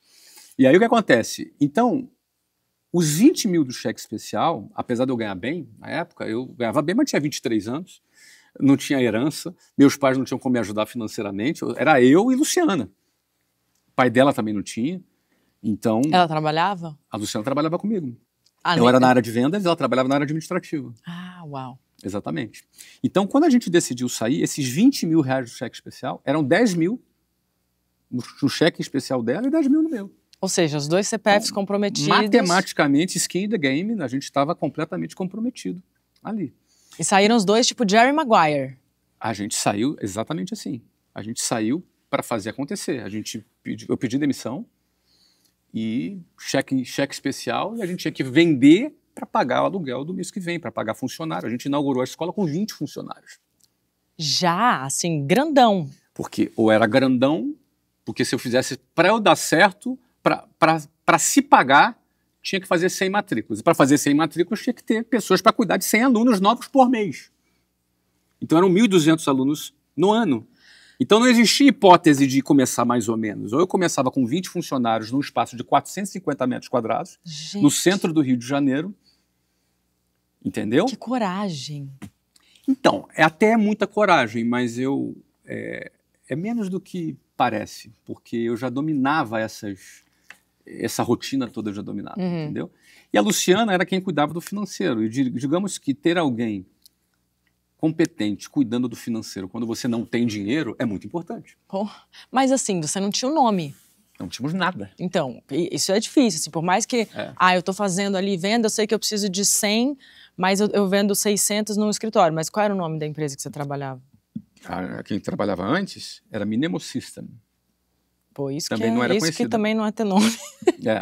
E aí o que acontece? Então, os 20 mil do cheque especial, apesar de eu ganhar bem, na época, eu ganhava bem, mas tinha 23 anos. Não tinha herança, meus pais não tinham como me ajudar financeiramente, era eu e Luciana. O pai dela também não tinha, então... Ela trabalhava? A Luciana trabalhava comigo. Eu era na área de vendas e ela trabalhava na área administrativa. Uau. Exatamente. Então, quando a gente decidiu sair, esses 20 mil do cheque especial eram 10 mil no cheque especial dela e 10 mil no meu. Ou seja, os dois CPFs comprometidos. Matematicamente, skin in the game, a gente estava completamente comprometido ali. E saíram os dois tipo Jerry Maguire. A gente saiu exatamente assim. A gente saiu para fazer acontecer. Eu pedi demissão e cheque especial, e a gente tinha que vender para pagar o aluguel do mês que vem, para pagar funcionário. A gente inaugurou a escola com 20 funcionários. Já, assim, grandão. Porque ou era grandão, porque se eu fizesse para eu dar certo, para se pagar, tinha que fazer 100 matrículas. E para fazer 100 matrículas, tinha que ter pessoas para cuidar de 100 alunos novos por mês. Então eram 1.200 alunos no ano. Então não existia hipótese de começar mais ou menos. Ou eu começava com 20 funcionários num espaço de 450 metros quadrados, Gente, no centro do Rio de Janeiro. Entendeu? que coragem. Então, é até muita coragem, mas é menos do que parece, porque eu já dominava essa rotina toda, eu já dominava, entendeu? E a Luciana era quem cuidava do financeiro. E digamos que ter alguém competente cuidando do financeiro quando você não tem dinheiro é muito importante. Pô, mas assim, você não tinha o nome. Não tínhamos nada. Então, isso é difícil, assim, por mais que, eu tô fazendo ali venda, eu sei que eu preciso de 100, mas eu vendo 600 no escritório. Mas qual era o nome da empresa que você trabalhava? Quem trabalhava antes era Minemo System. Pô, isso Também não era isso que conhecida. também não é ter nome. É.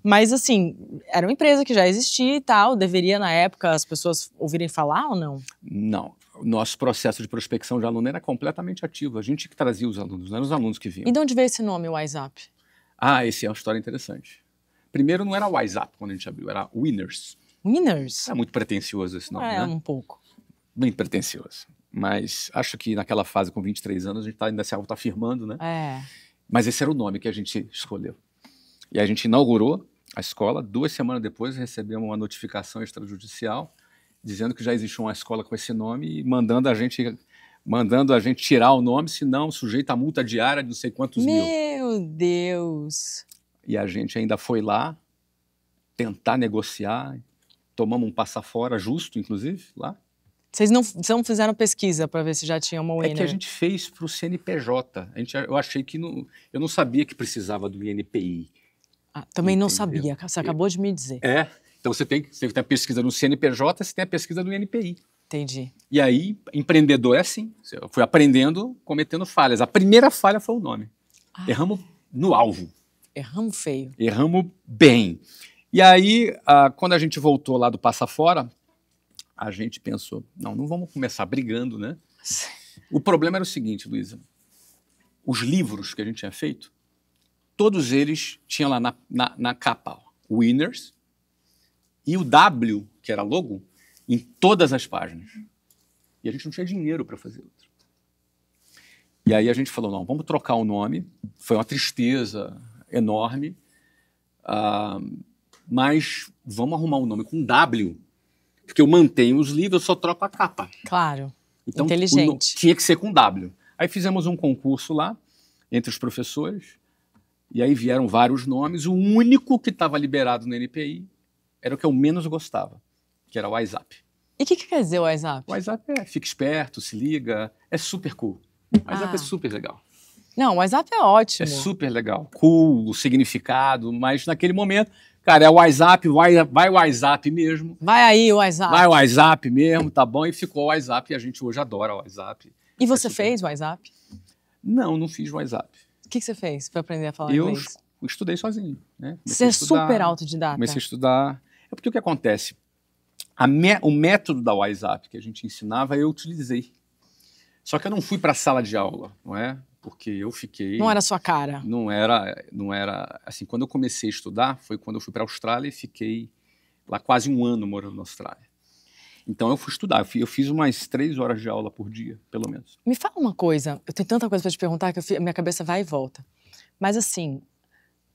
Mas assim, era uma empresa que já existia e tal, deveria na época as pessoas ouvirem falar ou não? Não. O nosso processo de prospecção de aluno era completamente ativo. A gente que trazia os alunos, não eram os alunos que vinham. E de onde veio esse nome, o WhatsApp? Esse é uma história interessante. Primeiro não era WhatsApp quando a gente abriu, era Winners. Winners? É muito pretencioso esse nome, É, né? um pouco. Muito pretencioso. Mas acho que naquela fase, com 23 anos, a gente ainda se auto-afirmando, né? É. Mas esse era o nome que a gente escolheu. E a gente inaugurou a escola. 2 semanas depois, recebemos uma notificação extrajudicial dizendo que já existia uma escola com esse nome e mandando a gente tirar o nome, senão sujeito a multa diária de não sei quantos mil. Meu Deus! E a gente ainda foi lá tentar negociar. Tomamos um passa-fora justo, inclusive, lá. Vocês não fizeram pesquisa para ver se já tinha uma winner? É que a gente fez para o CNPJ. Eu achei que eu não sabia que precisava do INPI. Também não Entendeu? sabia, você acabou de me dizer. Então você tem a pesquisa no CNPJ, você tem a pesquisa do INPI. Entendi. E aí, empreendedor é assim. Eu fui aprendendo, cometendo falhas. A primeira falha foi o nome. Erramos no alvo. Erramos feio. Erramos bem. E aí, quando a gente voltou lá do Passa Fora, a gente pensou, não vamos começar brigando, né? O problema era o seguinte, Luísa. Os livros que a gente tinha feito, todos eles tinham lá na capa, Winners, e o W, que era logo, em todas as páginas. E a gente não tinha dinheiro para fazer outro. E aí a gente falou, não, vamos trocar o nome. Foi uma tristeza enorme, mas vamos arrumar um nome com W, porque eu mantenho os livros, eu só troco a capa. Claro, então, inteligente. Tinha que ser com W. Aí fizemos um concurso lá, entre os professores, e aí vieram vários nomes. O único que estava liberado no NPI era o que eu menos gostava, que era o WhatsApp. E o que quer dizer o WhatsApp? O WhatsApp fica esperto, se liga, é super cool. O WhatsApp é super legal. Não, o WhatsApp é ótimo. É super legal. Cool, o significado, mas naquele momento, cara, é o WhatsApp, vai o WhatsApp mesmo. Vai aí o WhatsApp. Vai o WhatsApp mesmo, tá bom? E ficou o WhatsApp e a gente hoje adora o WhatsApp. E você fez o WhatsApp? Não fiz o WhatsApp. O que você fez para aprender a falar inglês? Eu estudei sozinho, né? Você é super autodidata. Comecei a estudar. É porque o que acontece? O método da WhatsApp que a gente ensinava, eu utilizei. Só que eu não fui para a sala de aula, não é? Porque eu fiquei... Não era a sua cara. Não era... Assim, quando eu comecei a estudar, foi quando eu fui para a Austrália e fiquei lá quase 1 ano morando na Austrália. Então eu fui estudar, eu fiz umas 3 horas de aula por dia, pelo menos. Me fala uma coisa, eu tenho tanta coisa para te perguntar que a minha cabeça vai e volta. Mas assim,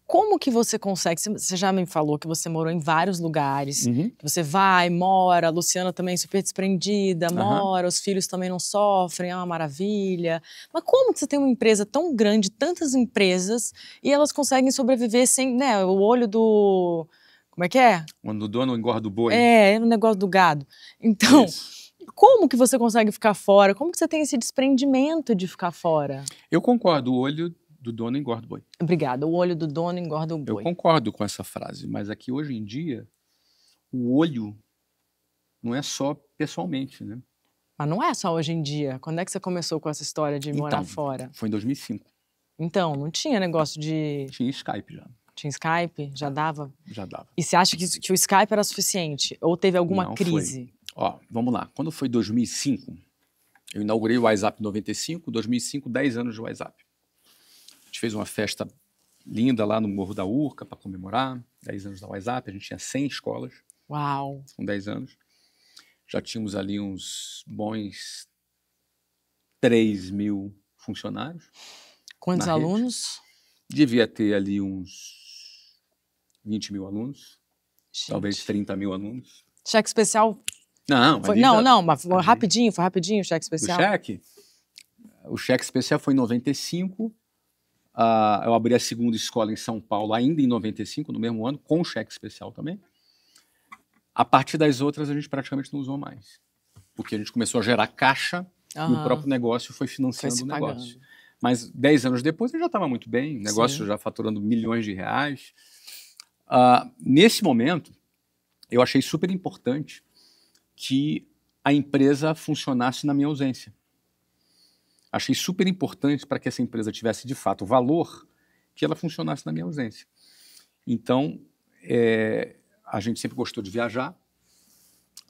como que você consegue... Você já me falou que você morou em vários lugares, que você vai, mora, a Luciana também super desprendida, mora, os filhos também não sofrem, é uma maravilha. Mas como que você tem uma empresa tão grande, tantas empresas, e elas conseguem sobreviver sem, né, o olho do... Como é que é? Quando o dono engorda o boi. É no negócio do gado. Então, como que você consegue ficar fora? Como que você tem esse desprendimento de ficar fora? Eu concordo, o olho do dono engorda o boi. Obrigada. O olho do dono engorda o Eu boi. concordo com essa frase, mas aqui hoje em dia, o olho não é só pessoalmente, né? Mas não é só hoje em dia. Quando é que você começou com essa história de morar Então, fora? Foi em 2005. Então, não tinha negócio de... Tinha Skype já. Tinha Skype? Já dava? Já dava. E você acha que o Skype era suficiente? Ou teve alguma Não crise? Ó, vamos lá. Quando foi 2005, eu inaugurei o WhatsApp em 95, 2005, 10 anos de WhatsApp. A gente fez uma festa linda lá no Morro da Urca para comemorar 10 anos da WhatsApp. A gente tinha 100 escolas Uau! com 10 anos. Já tínhamos ali uns bons 3 mil funcionários. Quantos na rede. alunos? Devia ter ali uns 20 mil alunos, Gente. talvez 30 mil alunos. Cheque especial? Não, Foi, ali não, já- não, mas foi ali- rapidinho o cheque O especial? cheque? O cheque especial foi em 95. Eu abri a segunda escola em São Paulo ainda em 95, no mesmo ano, com o cheque especial também. A partir das outras, a gente praticamente não usou mais. Porque a gente começou a gerar caixa e o Aham. próprio negócio foi Foi financiando se o pagando. negócio. Mas 10 anos depois, ele já estava muito bem, o negócio Sim. já faturando milhões de reais. Nesse momento, eu achei super importante que a empresa funcionasse na minha ausência. Achei super importante para que essa empresa tivesse, de fato, valor, que ela funcionasse na minha ausência. Então, a gente sempre gostou de viajar,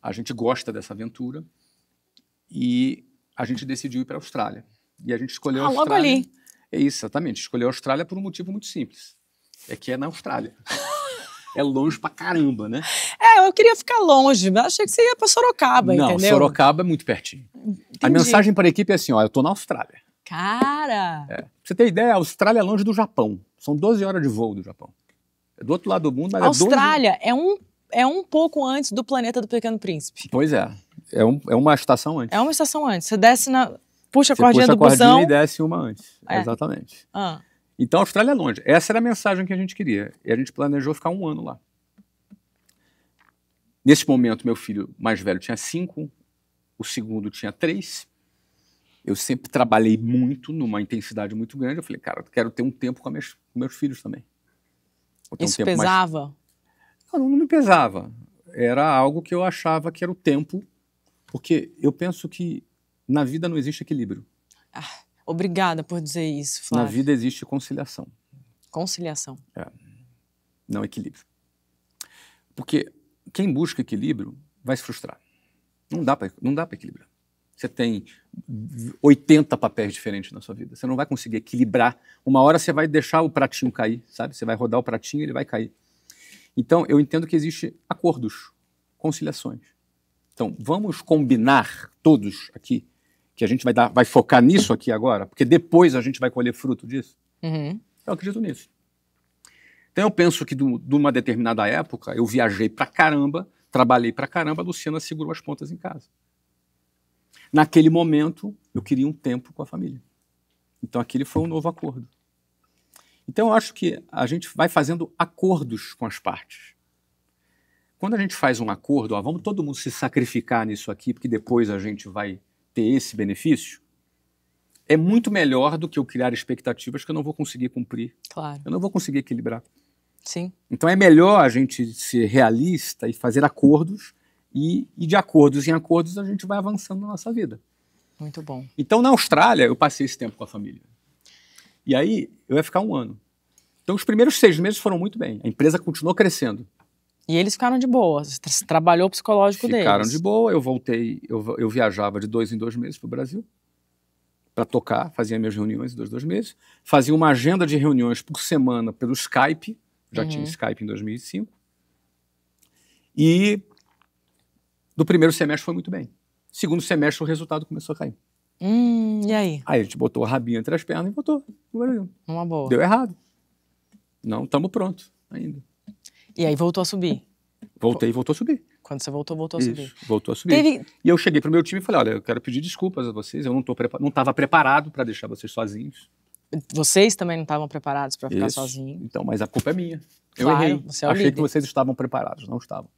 a gente gosta dessa aventura e a gente decidiu ir para a Austrália. E a gente escolheu a logo Austrália. ali. É isso, exatamente. Escolheu a Austrália por um motivo muito simples. É que é na Austrália. É longe pra caramba, né? Eu queria ficar longe, mas achei que você ia pra Sorocaba, Não, entendeu? Sorocaba é muito pertinho. A mensagem para a equipe é assim, ó, eu tô na Austrália. Cara! Pra você ter ideia, a Austrália é longe do Japão. São 12 horas de voo do Japão. É do outro lado do mundo, mas A é 12... Austrália é um pouco antes do Planeta do Pequeno Príncipe. Pois é. É uma estação antes. É uma estação antes. Você desce puxa a Você cordinha puxa do a cordinha busão. e desce uma antes. É. Exatamente. Ah, Então, a Austrália é longe. Essa era a mensagem que a gente queria. E a gente planejou ficar 1 ano lá. Nesse momento, meu filho mais velho tinha 5, o segundo tinha 3. Eu sempre trabalhei muito, numa intensidade muito grande. Eu falei, cara, eu quero ter um tempo com meus filhos também. Vou ter um isso tempo mais- pesava? Não me pesava. Era algo que eu achava que era o tempo, porque eu penso que na vida não existe equilíbrio. Obrigada por dizer isso, Na Flávio. vida existe conciliação, Conciliação. não equilíbrio. Porque quem busca equilíbrio vai se frustrar. Não dá para equilibrar. Você tem 80 papéis diferentes na sua vida. Você não vai conseguir equilibrar. Uma hora você vai deixar o pratinho cair, sabe? Você vai rodar o pratinho e ele vai cair. Então, eu entendo que existem acordos, conciliações. Então, vamos combinar todos aqui, que a gente vai focar nisso aqui agora, porque depois a gente vai colher fruto disso. Uhum. Eu acredito nisso. Então, eu penso que de uma determinada época, eu viajei pra caramba, trabalhei pra caramba, a Luciana segurou as pontas em casa. Naquele momento, eu queria um tempo com a família. Então, aquele foi um novo acordo. Então, eu acho que a gente vai fazendo acordos com as partes. Quando a gente faz um acordo, vamos todo mundo se sacrificar nisso aqui, porque depois a gente vai ter esse benefício, é muito melhor do que eu criar expectativas que eu não vou conseguir cumprir. Claro. Eu não vou conseguir equilibrar. Sim. Então é melhor a gente ser realista e fazer acordos, e de acordos em acordos a gente vai avançando na nossa vida. Muito bom. Então na Austrália eu passei esse tempo com a família. E aí eu ia ficar 1 ano. Então os primeiros 6 meses foram muito bem. A empresa continuou crescendo. E eles ficaram de boa. Você trabalhou o psicológico Ficaram deles. de boa, eu voltei, eu viajava de 2 em 2 meses para o Brasil para tocar, fazia minhas reuniões de 2 meses, fazia uma agenda de reuniões por semana pelo Skype, já tinha Skype em 2005, e do primeiro semestre foi muito bem. Segundo semestre o resultado começou a cair. E aí? Aí a gente botou o rabinho entre as pernas e botou no Brasil. Uma boa. Deu errado. Não estamos prontos ainda. E aí voltou a subir. Voltei e voltou a subir. Quando você voltou a subir. Isso, voltou a subir. E eu cheguei pro meu time e falei, olha, eu quero pedir desculpas a vocês, eu não estava preparado para deixar vocês sozinhos. Vocês também não estavam preparados para ficar Isso. sozinhos. Então, mas a culpa é minha. Eu Claro, errei. você é o Achei líder. que vocês estavam preparados, não estavam.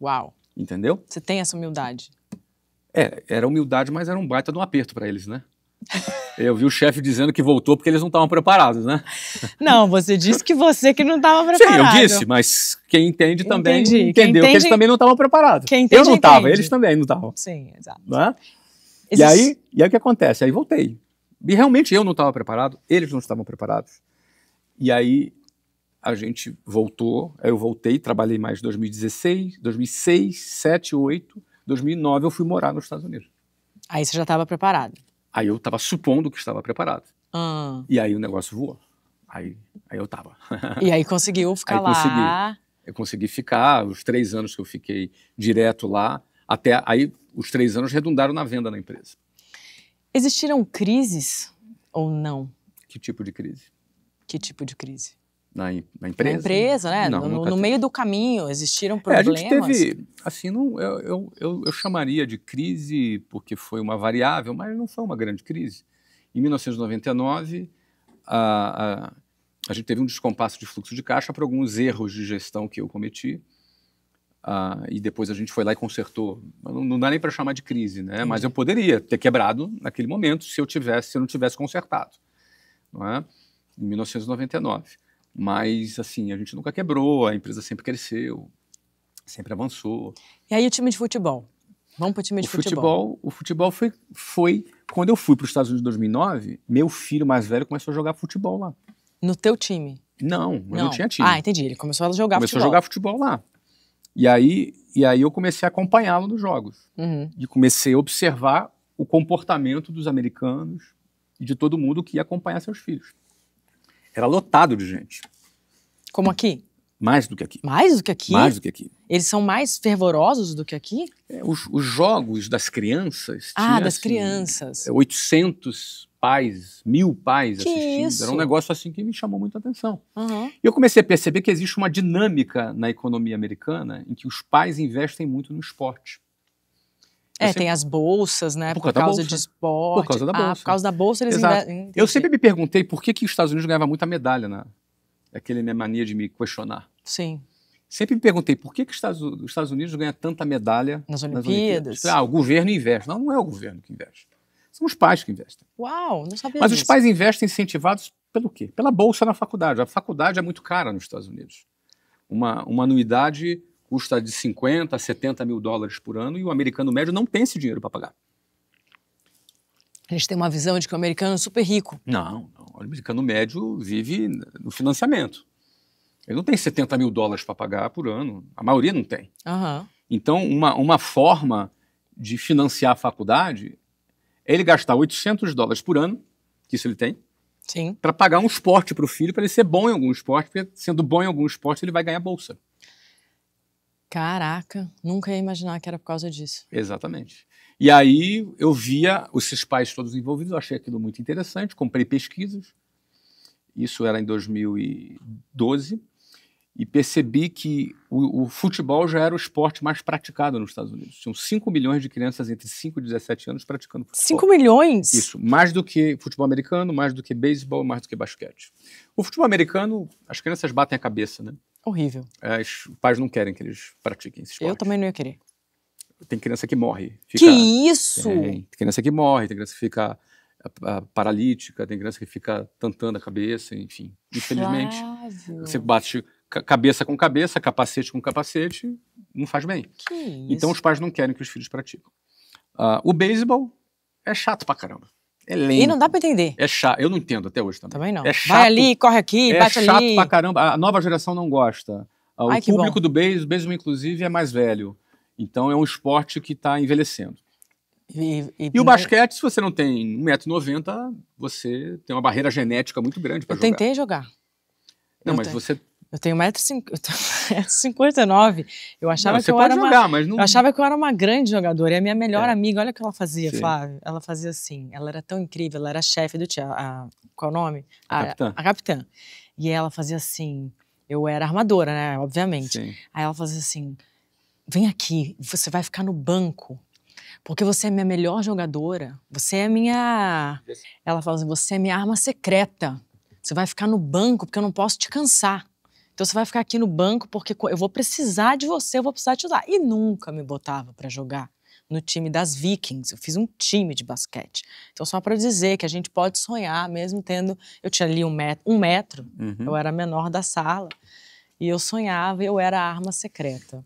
Uau. Entendeu? Você tem essa humildade. Era humildade, mas era um baita de um aperto para eles, né? Eu vi o chefe dizendo que voltou porque eles não estavam preparados, né? Não, você disse que você que não estava Sim, preparado. eu disse, mas quem entende também Entendi. Quem entendeu que entende- eles também não estavam preparados. quem entende, Eu não estava, entende. eles também não estavam. Sim, exato. Né? E Existe- aí o que acontece? Aí voltei. E realmente eu não estava preparado, eles não estavam preparados. E aí a gente voltou, aí eu voltei, trabalhei mais em 2016, 2006, 2007, 2008, 2009 eu fui morar nos Estados Unidos. Aí você já estava preparado. Aí eu estava supondo que estava preparado. Ah, E aí o negócio voou. Aí eu estava. e aí conseguiu ficar Aí lá. Eu consegui ficar, os 3 anos que eu fiquei direto lá, até aí os 3 anos redundaram na venda da empresa. Existiram crises ou não? Que tipo de crise? Que tipo de crise? Na Na empresa? empresa, né? Não, no nunca no teve. meio do caminho existiram A problemas? gente teve, assim, não, eu chamaria de crise porque foi uma variável, mas não foi uma grande crise. Em 1999, a gente teve um descompasso de fluxo de caixa por alguns erros de gestão que eu cometi, e depois a gente foi lá e consertou. Não dá nem para chamar de crise, né? Mas eu poderia ter quebrado naquele momento se eu não tivesse consertado, não é? Em 1999. Mas, assim, a gente nunca quebrou, a empresa sempre cresceu, sempre avançou. E aí o time de futebol? Vamos para o time de futebol. O futebol foi quando eu fui para os Estados Unidos em 2009, meu filho mais velho começou a jogar futebol lá. No teu time? Não, eu não tinha time. Ah, entendi. Ele começou a jogar Começou futebol. a jogar futebol lá. E aí eu comecei a acompanhá-lo nos jogos. Uhum. E comecei a observar o comportamento dos americanos e de todo mundo que ia acompanhar seus filhos. Era lotado de gente. Como aqui? Mais do que aqui. Mais do que aqui? Mais do que aqui. Eles são mais fervorosos do que aqui? Os jogos das crianças... Ah, tinha, das assim, crianças. 800 pais, 1000 pais Que assistindo. isso? Era um negócio assim que me chamou muito a atenção. Uhum. E eu comecei a perceber que existe uma dinâmica na economia americana em que os pais investem muito no esporte. Tem as bolsas, né? Por Por causa da causa bolsa. de esporte. Por causa da Ah, bolsa. por causa da bolsa eles Exato. investem. Eu sempre me perguntei por que os Estados Unidos ganhavam muita medalha. Aquela minha mania de me questionar. Sim. Sempre me perguntei por que os Estados Unidos ganham tanta medalha Nas nas Olimpíadas. O governo investe. Não é o governo que investe. São os pais que investem. Uau, não sabia Mas disso. os pais investem incentivados pelo quê? Pela bolsa na faculdade. A faculdade é muito cara nos Estados Unidos. Uma anuidade custa de 50 a 70 mil dólares por ano e o americano médio não tem esse dinheiro para pagar. A gente tem uma visão de que o americano é super rico. Não. O americano médio vive no financiamento. Ele não tem 70 mil dólares para pagar por ano. A maioria não tem. Aham. Então, uma forma de financiar a faculdade é ele gastar 800 dólares por ano, que isso ele tem, Sim. para pagar um esporte para o filho, para ele ser bom em algum esporte, porque sendo bom em algum esporte ele vai ganhar bolsa. Caraca, nunca ia imaginar que era por causa disso. Exatamente. E aí eu via esses pais todos envolvidos, eu achei aquilo muito interessante, comprei pesquisas, isso era em 2012, e percebi que o futebol já era o esporte mais praticado nos Estados Unidos. Tinham 5 milhões de crianças entre 5 e 17 anos praticando futebol. 5 milhões? Isso, mais do que futebol americano, mais do que beisebol, mais do que basquete. O futebol americano, as crianças batem a cabeça, né? Horrível. Os pais não querem que eles pratiquem esse esporte. Eu também não ia querer. Tem criança que morre. Que isso? Tem criança que morre, tem criança que fica paralítica, tem criança que fica tantando a cabeça, enfim. Infelizmente, Flávio. você bate cabeça com cabeça, capacete com capacete, não faz bem. Que isso? Então os pais não querem que os filhos pratiquem. O beisebol é chato pra caramba. É lento. E não dá pra entender. É chato. Eu não entendo até hoje também. Também não. É chato. Vai ali, corre aqui, bate É chato ali. pra caramba. A nova geração não gosta. O Ai, que público bom. do beisebol, inclusive, é mais velho. Então é um esporte que está envelhecendo. E o basquete, se você não tem 1,90 m, você tem uma barreira genética muito grande para Eu jogar. tentei jogar. Não, eu mas tenho. você... Eu tenho 1,59 m. Eu achava Não, que você eu pode era jogar, mas não... Eu achava que eu era uma grande jogadora. E a minha melhor amiga, olha o que ela fazia, Sim. Flávio. Ela fazia assim. Ela era tão incrível, ela era chefe do time. Qual é o nome? Capitã. A capitã. E ela fazia assim. Eu era armadora, né? Obviamente. Sim. Aí ela fazia assim: vem aqui, você vai ficar no banco. Porque você é minha melhor jogadora. Você é minha. Ela fala assim: você é minha arma secreta. Você vai ficar no banco porque eu não posso te cansar. Então você vai ficar aqui no banco porque eu vou precisar de você, eu vou precisar te usar. E nunca me botava pra jogar. no time das Vikings. Eu fiz um time de basquete. Então, só para dizer que a gente pode sonhar, mesmo tendo... Eu tinha ali 1 metro, eu era a menor da sala. E eu sonhava, eu era a arma secreta.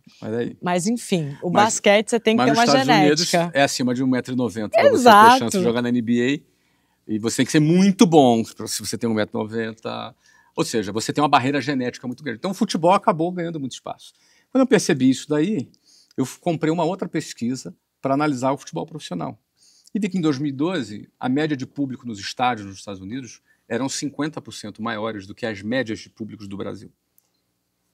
Mas enfim, o basquete você tem que ter uma genética. Mas nos Estados Unidos é acima de 1,90 m para você ter chance de jogar na NBA. E você tem que ser muito bom se você tem 1,90 m. Ou seja, você tem uma barreira genética muito grande. Então o futebol acabou ganhando muito espaço. Quando eu percebi isso daí, eu comprei uma outra pesquisa para analisar o futebol profissional. E vi que em 2012, a média de público nos estádios nos Estados Unidos eram 50% maiores do que as médias de públicos do Brasil.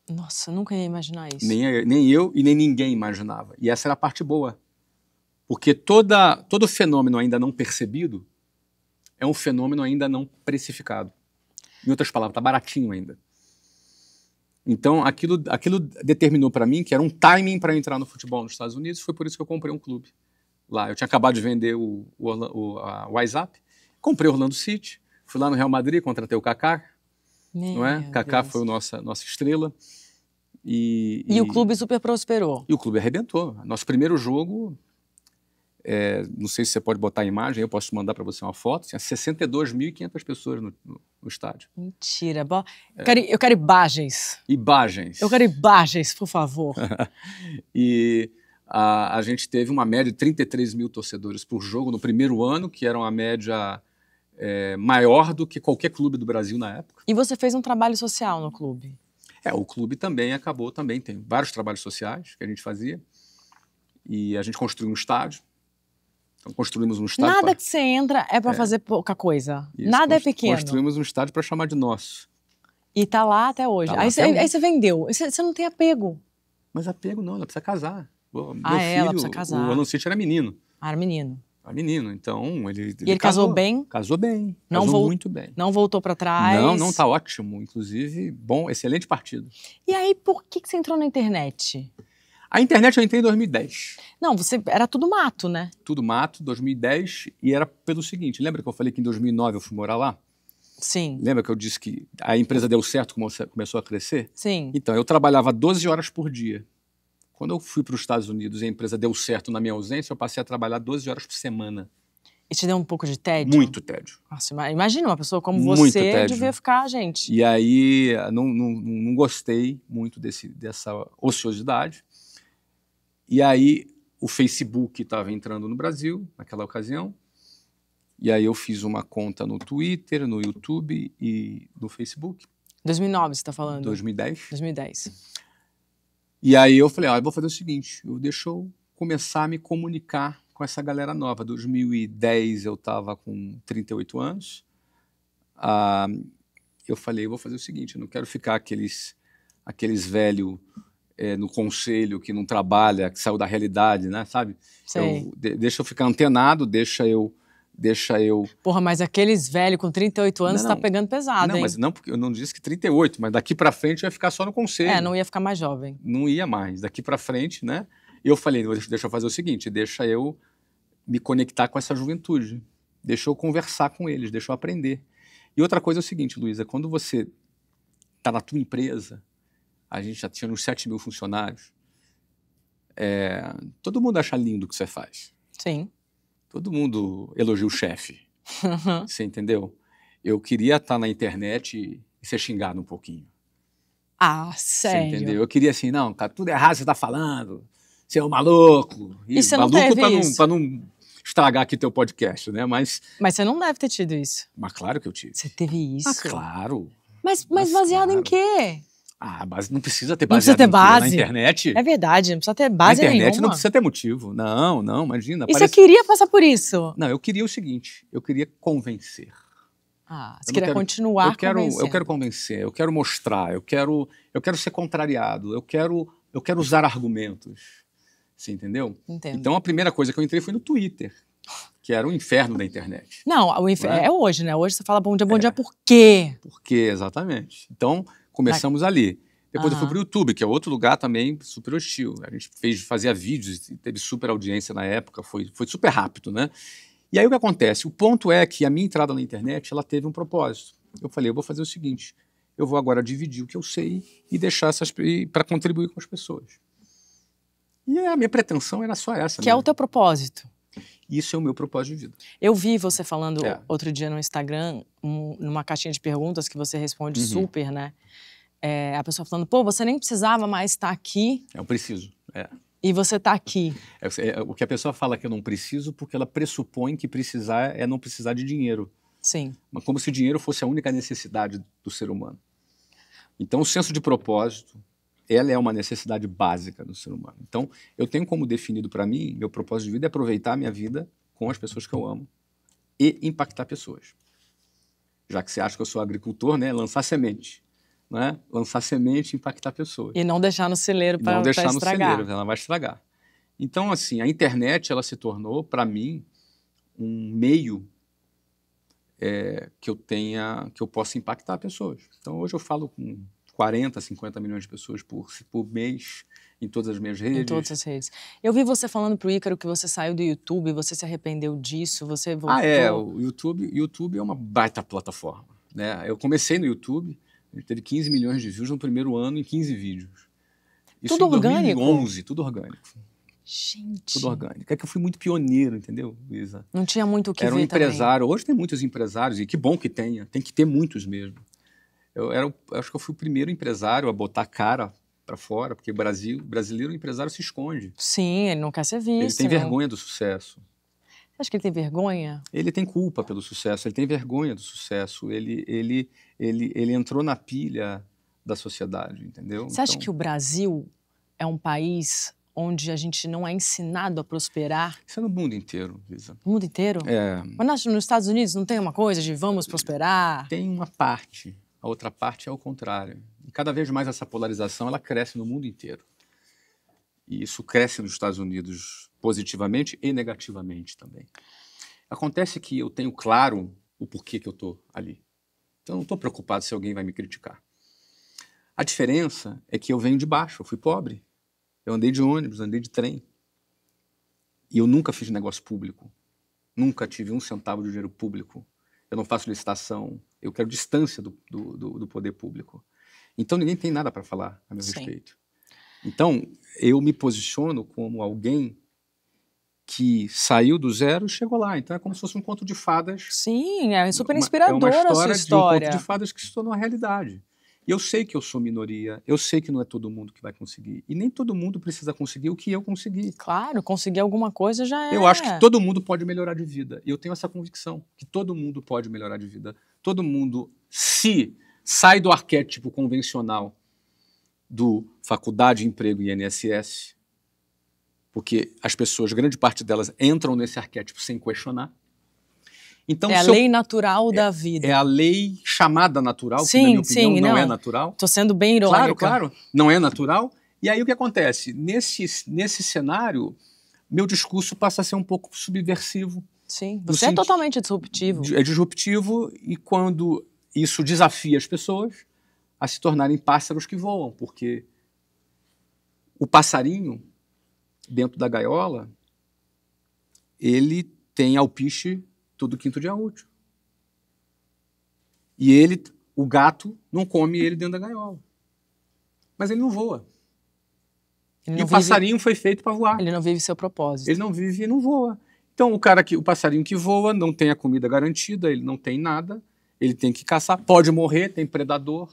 Nossa, eu nunca ia imaginar isso. Nem eu e nem ninguém imaginava. E essa era a parte boa. Porque todo fenômeno ainda não percebido é um fenômeno ainda não precificado. Em outras palavras, está baratinho ainda. Então, aquilo determinou para mim que era um timing para entrar no futebol nos Estados Unidos. Foi por isso que eu comprei um clube lá. Eu tinha acabado de vender o WhatsApp, comprei o Orlando City, fui lá no Real Madrid, contratei o Kaká. Não é? Kaká foi a nossa estrela. E o clube super prosperou. E o clube arrebentou. Nosso primeiro jogo, não sei se você pode botar a imagem, eu posso mandar para você uma foto, tinha 62.500 pessoas no estádio. Mentira. Eu quero imagens. Imagens. Eu quero imagens, por favor. E a gente teve uma média de 33 mil torcedores por jogo no primeiro ano, que era uma média maior do que qualquer clube do Brasil na época. E você fez um trabalho social no clube? O clube também tem vários trabalhos sociais que a gente fazia. E a gente construiu um estádio. Então construímos um estádio. Nada que você entra é para fazer pouca coisa. Isso, nada é pequeno. Construímos um estádio para chamar de nosso. E tá lá até hoje. Aí você vendeu. Você não tem apego. Mas apego não, ela precisa casar. Meu filho, ela precisa casar. O Orlando City era menino. Era menino. Era menino, então ele casou bem? Casou bem, muito bem. Não voltou para trás? Não, tá ótimo. Inclusive, excelente partido. E aí, por que você entrou na internet? A internet eu entrei em 2010. Não, era tudo mato, né? Tudo mato, 2010, e era pelo seguinte, lembra que eu falei que em 2009 eu fui morar lá? Sim. Lembra que eu disse que a empresa deu certo, começou a crescer? Sim. Então, eu trabalhava 12 horas por dia. Quando eu fui para os Estados Unidos e a empresa deu certo na minha ausência, eu passei a trabalhar 12 horas por semana. E te deu um pouco de tédio? Muito tédio. Nossa, imagina uma pessoa como você devia ficar, gente. E aí, não gostei muito dessa ociosidade. E aí, o Facebook estava entrando no Brasil, naquela ocasião. E aí, eu fiz uma conta no Twitter, no YouTube e no Facebook. 2009, você está falando? 2010. 2010. E aí, eu falei, eu vou fazer o seguinte, deixa eu começar a me comunicar com essa galera nova. 2010, eu estava com 38 anos. Eu falei, eu vou fazer o seguinte, eu não quero ficar aqueles velhos... no conselho, que não trabalha, que saiu da realidade, né, sabe? Deixa eu ficar antenado, deixa eu... Porra, mas aqueles velhos com 38 anos tá pegando pesado, hein? Mas não, porque eu não disse que 38, mas daqui pra frente eu ia ficar só no conselho. Não ia ficar mais jovem. Não ia mais, daqui pra frente, né? E eu falei, deixa eu fazer o seguinte, deixa eu me conectar com essa juventude, deixa eu conversar com eles, deixa eu aprender. E outra coisa é o seguinte, Luísa, quando você tá na tua empresa, a gente já tinha uns 7 mil funcionários. Todo mundo acha lindo o que você faz. Sim. Todo mundo elogia o chefe. Você entendeu? Eu queria estar na internet e ser xingado um pouquinho. Sério? Você entendeu? Eu queria assim, não, cara, tudo errado você está falando. Você é um maluco. E você não teve isso? Para não estragar aqui teu podcast, né? Mas você não deve ter tido isso. Mas claro que eu tive. Você teve isso? Claro. Mas baseado em quê? Mas não precisa ter base. Não precisa ter base. Na internet. É verdade, não precisa ter base nenhuma. Na internet não precisa ter motivo. Não, imagina. E você queria passar por isso? Não, eu queria o seguinte, eu queria convencer. Você queria continuar convencendo. Eu quero convencer, eu quero mostrar, eu quero ser contrariado, eu quero usar argumentos. Você entendeu? Entendo. Então a primeira coisa que eu entrei foi no Twitter, que era o inferno da internet. Não, o inferno é hoje, né? Hoje você fala bom dia, por quê? Por quê, exatamente. Então, começamos ali. Depois eu fui para o YouTube, que é outro lugar também super hostil. A gente fazia vídeos e teve super audiência na época, foi super rápido, né? E aí o que acontece? O ponto é que a minha entrada na internet, ela teve um propósito. Eu falei, eu vou fazer o seguinte, eu vou agora dividir o que eu sei e deixar para contribuir com as pessoas. E a minha pretensão era só essa. Que é o teu propósito. Isso é o meu propósito de vida. Eu vi você falando outro dia no Instagram, numa caixinha de perguntas que você responde super, né? A pessoa falando, pô, você nem precisava mais estar aqui. Eu preciso, E você está aqui. O que a pessoa fala que eu não preciso porque ela pressupõe que precisar é não precisar de dinheiro. Sim. Mas como se o dinheiro fosse a única necessidade do ser humano. Então, o senso de propósito, ela é uma necessidade básica do ser humano. Então, eu tenho como definido para mim, meu propósito de vida é aproveitar a minha vida com as pessoas que eu amo e impactar pessoas. Já que você acha que eu sou agricultor, né? Lançar semente. Né? Lançar semente e impactar pessoas. E não deixar no celeiro para estragar. Não deixar no celeiro, ela vai estragar. Então, assim, a internet, ela se tornou, para mim, um meio que eu possa impactar pessoas. Então, hoje eu falo com 40, 50 milhões de pessoas por mês em todas as minhas redes. Em todas as redes. Eu vi você falando pro Ícaro que você saiu do YouTube, você se arrependeu disso, você voltou... O YouTube é uma baita plataforma. Né? Eu comecei no YouTube, ele teve 15 milhões de views no primeiro ano em 15 vídeos. Isso tudo em 2011, orgânico? Tudo orgânico. Gente. Tudo orgânico. É que eu fui muito pioneiro, entendeu, Luísa? Não tinha muito o que ver também. Era um empresário. também. Hoje tem muitos empresários, e que bom que tenha. Tem que ter muitos mesmo. Eu acho que eu fui o primeiro empresário a botar a cara para fora, porque o brasileiro, o empresário se esconde. Sim, ele não quer ser visto. Ele tem vergonha do sucesso. Você acha que ele tem vergonha? Ele tem culpa pelo sucesso, ele tem vergonha do sucesso. Ele entrou na pilha da sociedade, entendeu? Você acha que o Brasil é um país onde a gente não é ensinado a prosperar? Isso é no mundo inteiro, Lisa. No mundo inteiro? Mas nos Estados Unidos não tem uma coisa de vamos prosperar? Tem uma parte, a outra parte é o contrário. E cada vez mais essa polarização, ela cresce no mundo inteiro. E isso cresce nos Estados Unidos positivamente e negativamente também. Acontece que eu tenho claro o porquê que eu estou ali. Então eu não estou preocupado se alguém vai me criticar. A diferença é que eu venho de baixo, eu fui pobre. Eu andei de ônibus, andei de trem. E eu nunca fiz negócio público. Nunca tive um centavo de dinheiro público. Eu não faço licitação. Eu quero distância do poder público. Então ninguém tem nada para falar a meu respeito. Então eu me posiciono como alguém que saiu do zero e chegou lá. Então é como se fosse um conto de fadas. Sim, é super inspiradora a sua história. De um conto de fadas que se tornou realidade. E eu sei que eu sou minoria, eu sei que não é todo mundo que vai conseguir. E nem todo mundo precisa conseguir o que eu consegui. Claro, conseguir alguma coisa já é. Eu acho que todo mundo pode melhorar de vida. E eu tenho essa convicção, que todo mundo pode melhorar de vida. Todo mundo, se sai do arquétipo convencional do faculdade, emprego e INSS, porque as pessoas, grande parte delas, entram nesse arquétipo sem questionar. Então, é a lei natural da vida. É a lei chamada natural, que na minha opinião não é natural. Estou sendo bem irônica. Claro, não é natural. E aí o que acontece? Nesse cenário, meu discurso passa a ser um pouco subversivo. Sim, você é totalmente disruptivo. É disruptivo e quando isso desafia as pessoas a se tornarem pássaros que voam, porque o passarinho, dentro da gaiola, ele tem alpiche todo quinto dia útil. E o gato não come ele dentro da gaiola. Mas ele não voa. E o passarinho foi feito para voar. Ele não vive seu propósito. Ele não vive e não voa. Então o passarinho que voa não tem a comida garantida, ele não tem nada, ele tem que caçar, pode morrer, tem predador,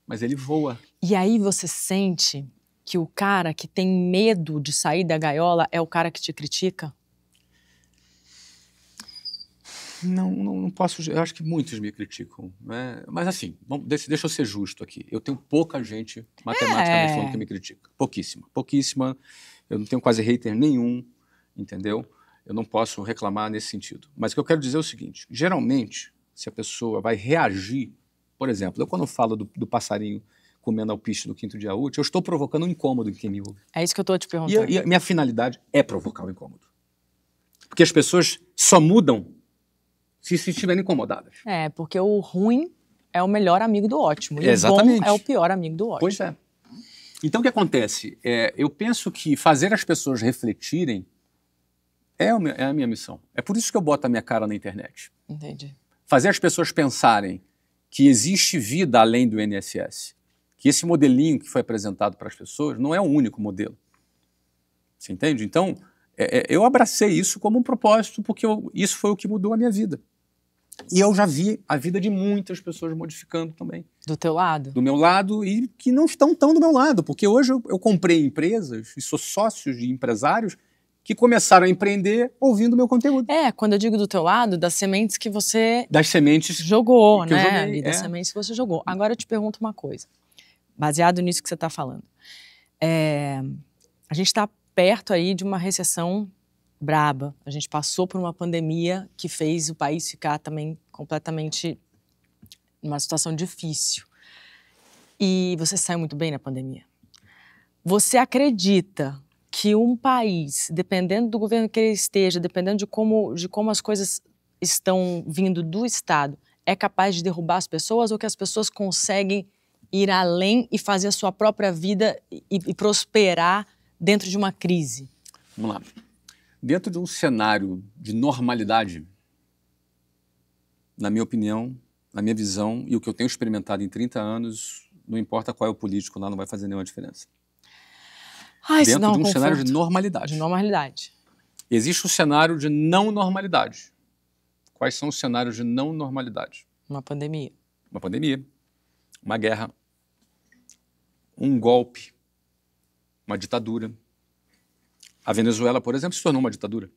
mas ele voa. E aí você sente que o cara que tem medo de sair da gaiola é o cara que te critica? Não posso, eu acho que muitos me criticam, né? Mas assim, deixa eu ser justo aqui. Eu tenho pouca gente, matematicamente falando, que me critica. Pouquíssima. Eu não tenho quase hater nenhum, entendeu? Eu não posso reclamar nesse sentido. Mas o que eu quero dizer é o seguinte, geralmente, se a pessoa vai reagir, por exemplo, eu quando falo do passarinho comendo alpiche no quinto dia útil, eu estou provocando um incômodo em quem me ouve. É isso que eu estou te perguntando. E a minha finalidade é provocar o incômodo. Porque as pessoas só mudam se estiverem incomodadas. É, porque o ruim é o melhor amigo do ótimo. E exatamente. O bom é o pior amigo do ótimo. Pois é. Então o que acontece? Eu penso que fazer as pessoas refletirem é a minha missão. É por isso que eu boto a minha cara na internet. Entendi. Fazer as pessoas pensarem que existe vida além do INSS. Que esse modelinho que foi apresentado para as pessoas não é o único modelo. Você entende? Então, eu abracei isso como um propósito, porque isso foi o que mudou a minha vida. E eu já vi a vida de muitas pessoas modificando também. Do teu lado? Do meu lado, e que não estão tão do meu lado, porque hoje eu comprei empresas e sou sócio de empresários que começaram a empreender ouvindo meu conteúdo. Quando eu digo do teu lado, das sementes que você Das sementes jogou, que eu né? joguei, Das sementes que você jogou. Agora eu te pergunto uma coisa, baseado nisso que você está falando. A gente está perto aí de uma recessão braba. A gente passou por uma pandemia que fez o país ficar também completamente numa situação difícil. E você saiu muito bem na pandemia. Você acredita que um país, dependendo do governo que ele esteja, dependendo de como as coisas estão vindo do Estado, é capaz de derrubar as pessoas, ou que as pessoas conseguem ir além e fazer a sua própria vida e prosperar dentro de uma crise? Vamos lá. Dentro de um cenário de normalidade, na minha opinião, na minha visão, e o que eu tenho experimentado em 30 anos, não importa qual é o político lá, não vai fazer nenhuma diferença. Dentro de um cenário de normalidade. De normalidade. Existe um cenário de não normalidade. Quais são os cenários de não normalidade? Uma pandemia. Uma pandemia, uma guerra, um golpe, uma ditadura. A Venezuela, por exemplo, se tornou uma ditadura.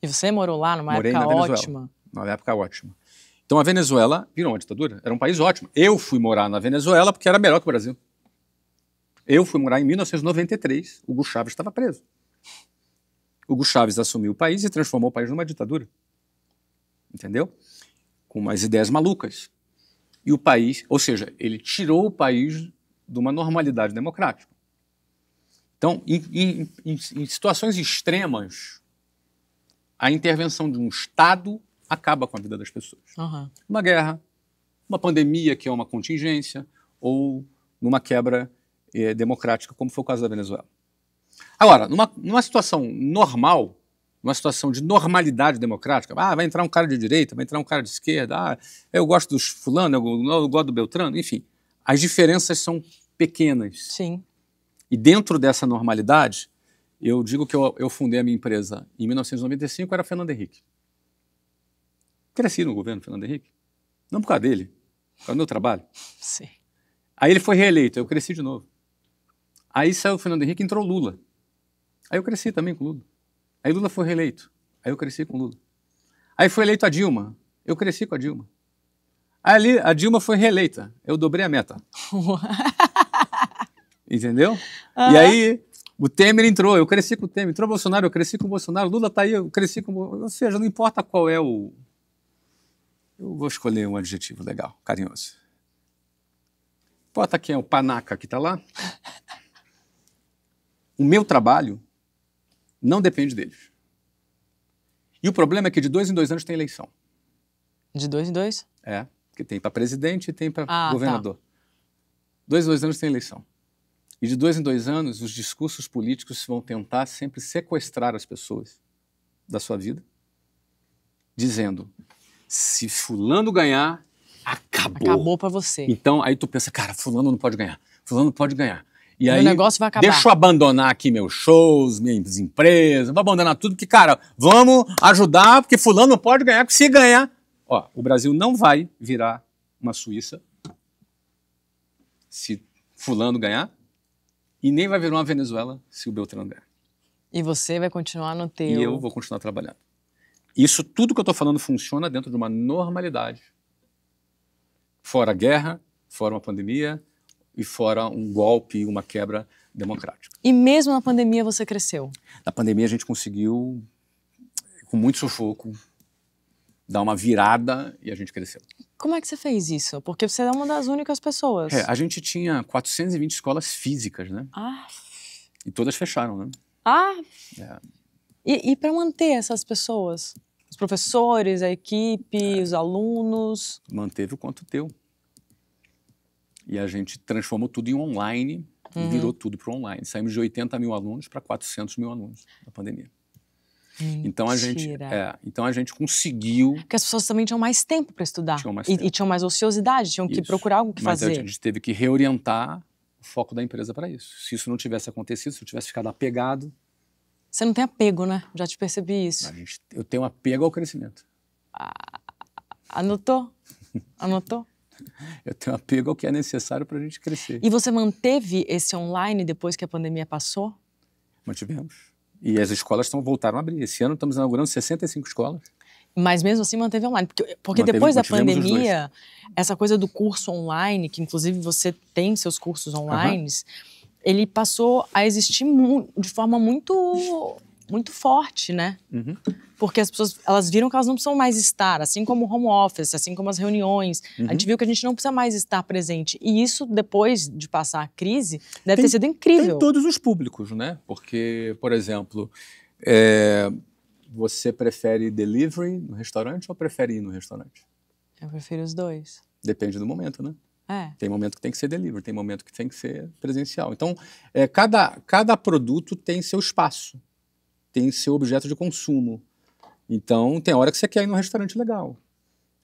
E você morou lá numa Morei época na Venezuela, ótima. numa época ótima. Então a Venezuela virou uma ditadura, era um país ótimo. Eu fui morar na Venezuela porque era melhor que o Brasil. Eu fui morar em 1993, Hugo Chávez estava preso. Hugo Chávez assumiu o país e transformou o país numa ditadura. Entendeu? Com umas ideias malucas. E o país, ou seja, ele tirou o país de uma normalidade democrática. Então, em situações extremas, a intervenção de um Estado acaba com a vida das pessoas. Uhum. Uma guerra, uma pandemia, que é uma contingência, ou numa quebra democrática, como foi o caso da Venezuela. Agora, numa situação normal, numa situação de normalidade democrática, vai entrar um cara de direita, vai entrar um cara de esquerda, eu gosto dos fulano, eu gosto do Beltrano, enfim. As diferenças são pequenas. Sim. E dentro dessa normalidade, eu digo que eu fundei a minha empresa em 1995, era Fernando Henrique. Cresci no governo Fernando Henrique. Não por causa dele, por causa do meu trabalho. Sim. Aí ele foi reeleito, eu cresci de novo. Aí saiu o Fernando Henrique e entrou o Lula. Aí eu cresci também com o Lula. Aí Lula foi reeleito. Aí eu cresci com o Lula. Aí foi eleito a Dilma. Eu cresci com a Dilma. Aí a Dilma foi reeleita. Eu dobrei a meta. Entendeu? E aí o Temer entrou. Eu cresci com o Temer. Entrou o Bolsonaro. Eu cresci com o Bolsonaro. Lula tá aí. Eu cresci com o... Ou seja, não importa qual é o... Eu vou escolher um adjetivo legal, carinhoso. Importa quem é o panaca que está lá. O meu trabalho não depende deles. E o problema é que de 2 em 2 anos tem eleição. De 2 em 2? É, porque tem para presidente e tem para governador. Tá. 2 em 2 anos tem eleição. E de 2 em 2 anos, os discursos políticos vão tentar sempre sequestrar as pessoas da sua vida, dizendo, se fulano ganhar, acabou. Acabou para você. Então, aí tu pensa, cara, fulano não pode ganhar. Fulano pode ganhar. E Meu aí, negócio vai acabar. deixa eu abandonar aqui meus shows, minhas empresas, vou abandonar tudo, porque, cara, vamos ajudar, porque fulano não pode ganhar, porque se ganhar... Ó, o Brasil não vai virar uma Suíça se fulano ganhar, e nem vai virar uma Venezuela se o Beltrano ganhar. E você vai continuar no teu... E eu vou continuar trabalhando. Isso tudo que eu estou falando funciona dentro de uma normalidade. Fora guerra, fora uma pandemia, e fora um golpe, uma quebra democrática. E mesmo na pandemia você cresceu? Na pandemia a gente conseguiu, com muito sufoco, dar uma virada e a gente cresceu. Como é que você fez isso? Porque você é uma das únicas pessoas. A gente tinha 420 escolas físicas, né? E todas fecharam, né? E para manter essas pessoas? Os professores, a equipe, os alunos? Manteve o quanto teu. E a gente transformou tudo em online e virou tudo para o online. Saímos de 80 mil alunos para 400 mil alunos na pandemia. Então a gente conseguiu... Porque as pessoas também tinham mais tempo para estudar. E tinham mais ociosidade, tinham que procurar algo que fazer. Mas a gente teve que reorientar o foco da empresa para isso. Se isso não tivesse acontecido, se eu tivesse ficado apegado Você não tem apego, né? Já te percebi isso. Eu tenho apego ao crescimento. Anotou? Anotou? Eu tenho apego ao que é necessário para a gente crescer. E você manteve esse online depois que a pandemia passou? Mantivemos. E as escolas voltaram a abrir. Esse ano estamos inaugurando 65 escolas. Mas mesmo assim manteve online. Porque depois da pandemia, essa coisa do curso online, que inclusive você tem seus cursos online, ele passou a existir de forma muito forte, né? Porque as pessoas, elas viram que elas não precisam mais estar, assim como o home office, assim como as reuniões. A gente viu que a gente não precisa mais estar presente. E isso, depois de passar a crise, deve ter sido incrível. Tem todos os públicos, né? Porque, por exemplo, você prefere delivery no restaurante ou prefere ir no restaurante? Eu prefiro os dois. Depende do momento, né? Tem momento que tem que ser delivery, tem momento que tem que ser presencial. Então, cada produto tem seu espaço, tem seu objeto de consumo. Então, tem hora que você quer ir num restaurante legal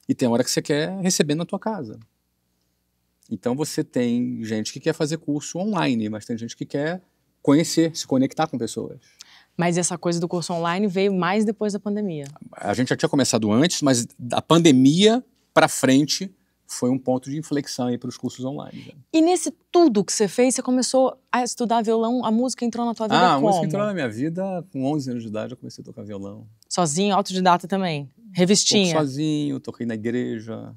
e tem hora que você quer receber na tua casa. Então, você tem gente que quer fazer curso online, mas tem gente que quer conhecer, se conectar com pessoas. Mas essa coisa do curso online veio mais depois da pandemia. A gente já tinha começado antes, mas da pandemia para frente foi um ponto de inflexão aí para os cursos online. Né? E nesse tudo que você fez, você começou a estudar violão, a música entrou na tua vida como? A música entrou na minha vida com 11 anos de idade, eu comecei a tocar violão. Sozinho, autodidata também? Revistinha? Sozinho, toquei na igreja,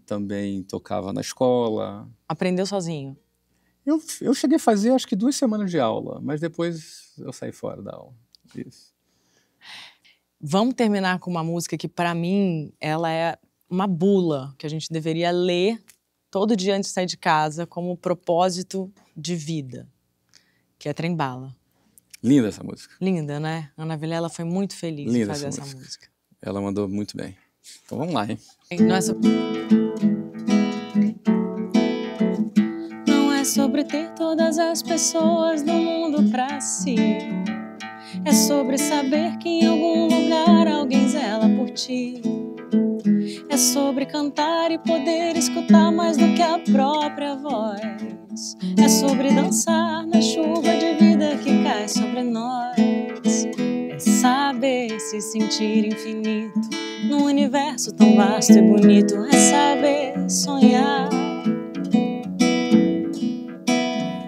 também tocava na escola. Aprendeu sozinho? Eu cheguei a fazer acho que 2 semanas de aula, mas depois eu saí fora da aula. Isso. Vamos terminar com uma música que para mim ela é uma bula que a gente deveria ler todo dia antes de sair de casa como propósito de vida, que é Trem Bala. Linda essa música. Linda, né? Ana Vilela foi muito feliz em fazer essa música. Ela mandou muito bem. Então vamos lá, hein? Não é sobre ter todas as pessoas do mundo pra si. É sobre saber que em algum lugar alguém zela por ti. É sobre cantar e poder escutar mais do que a própria voz. É sobre dançar na chuva de vida que cai sobre nós. É saber se sentir infinito num universo tão vasto e bonito. É saber sonhar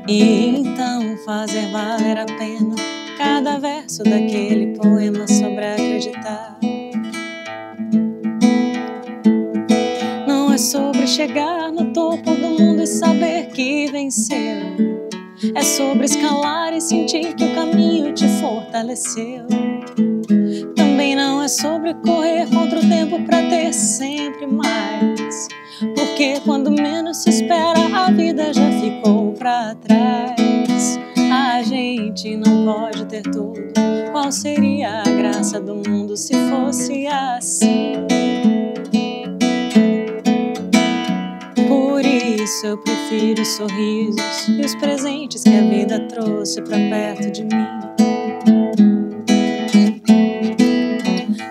e então fazer valer a pena cada verso daquele poema sobre acreditar. Não é sobre chegar no topo do mundo e saber que venceu. É sobre escalar e sentir que o caminho te fortaleceu. Também não é sobre correr contra o tempo pra ter sempre mais. Porque quando menos se espera, a vida já ficou pra trás. A gente não pode ter tudo. Qual seria a graça do mundo se fosse assim? Por isso eu prefiro os sorrisos e os presentes que a vida trouxe pra perto de mim.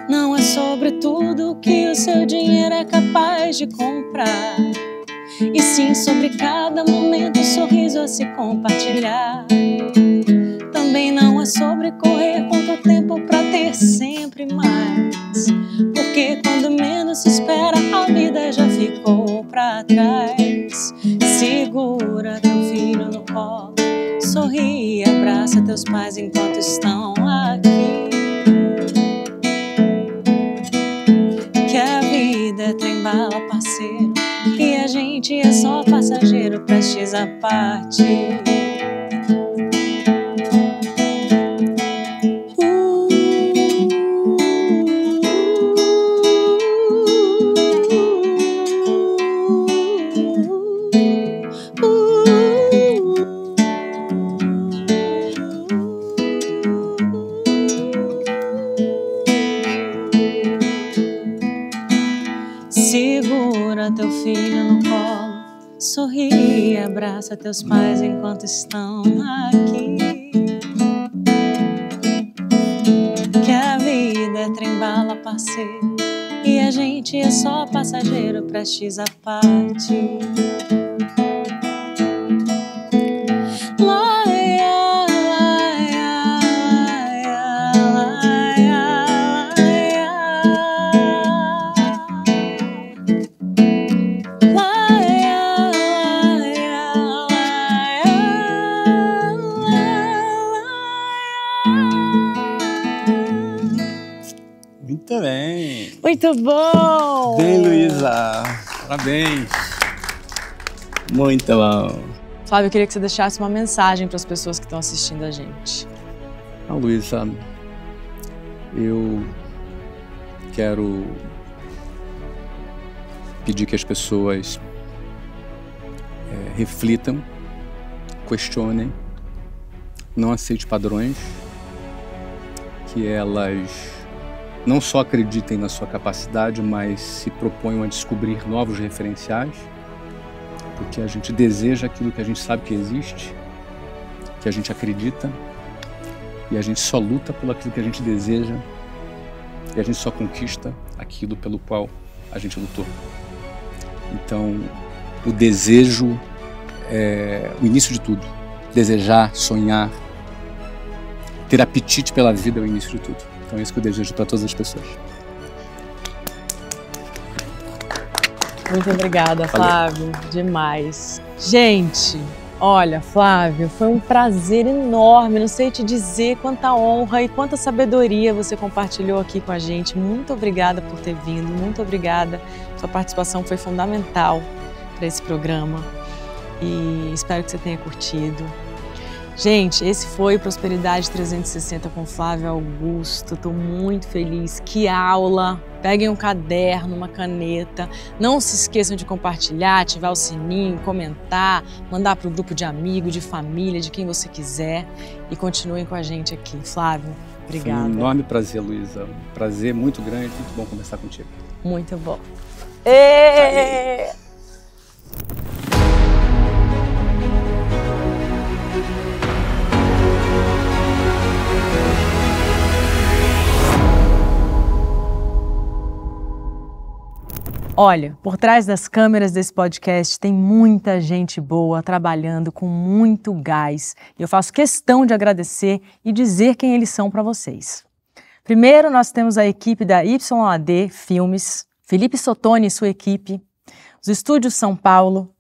Não é sobre tudo que o seu dinheiro é capaz de comprar, e sim sobre cada momento, um sorriso a se compartilhar. Também não é sobre correr contra o tempo pra ter sempre mais, porque quando menos se espera, a vida já ficou pra trás. Segura teu filho no colo, sorri e abraça teus pais enquanto estão aqui. Que a vida é trem-bala, parceiro, e a gente é só passageiro prestes a partir. Segura teu filho no colo, sorri e abraça teus pais enquanto estão aqui. Que a vida é trem-bala, parceiro, e a gente é só passageiro prestes a partir. Laia, laia, Muito bom! Bem, Luísa. Parabéns. Muito bom. Flávio, eu queria que você deixasse uma mensagem para as pessoas que estão assistindo a gente. Não, Luísa, eu quero pedir que as pessoas reflitam, questionem, não aceitem padrões, que elas não só acreditem na sua capacidade, mas se proponham a descobrir novos referenciais, porque a gente deseja aquilo que a gente sabe que existe, que a gente acredita, e a gente só luta por aquilo que a gente deseja, e a gente só conquista aquilo pelo qual a gente lutou. Então, o desejo é o início de tudo. Desejar, sonhar, ter apetite pela vida é o início de tudo. Então é isso que eu desejo para todas as pessoas. Muito obrigada, Flávio. Demais. Gente, olha, Flávio, foi um prazer enorme. Não sei te dizer quanta honra e quanta sabedoria você compartilhou aqui com a gente. Muito obrigada por ter vindo. Muito obrigada. Sua participação foi fundamental para esse programa. E espero que você tenha curtido. Gente, esse foi Prosperidade 360 com Flávio Augusto. Estou muito feliz. Que aula! Peguem um caderno, uma caneta. Não se esqueçam de compartilhar, ativar o sininho, comentar, mandar para o grupo de amigos, de família, de quem você quiser. E continuem com a gente aqui. Flávio, obrigada. Foi um enorme prazer, Luísa. Um prazer muito grande, muito bom conversar contigo. Muito bom. Êêêê! Olha, por trás das câmeras desse podcast tem muita gente boa trabalhando com muito gás. E eu faço questão de agradecer e dizer quem eles são para vocês. Primeiro, nós temos a equipe da YAD Filmes, Felipe Sottoni e sua equipe, os Estúdios São Paulo,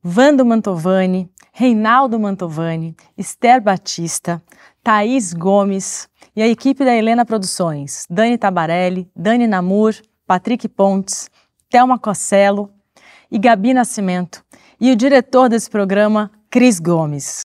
Vando Mantovani, Reinaldo Mantovani, Esther Batista, Thaís Gomes e a equipe da Helena Produções, Dani Tabarelli, Dani Namur, Patrick Pontes, Thelma Cosselo e Gabi Nascimento, e o diretor desse programa, Cris Gomes.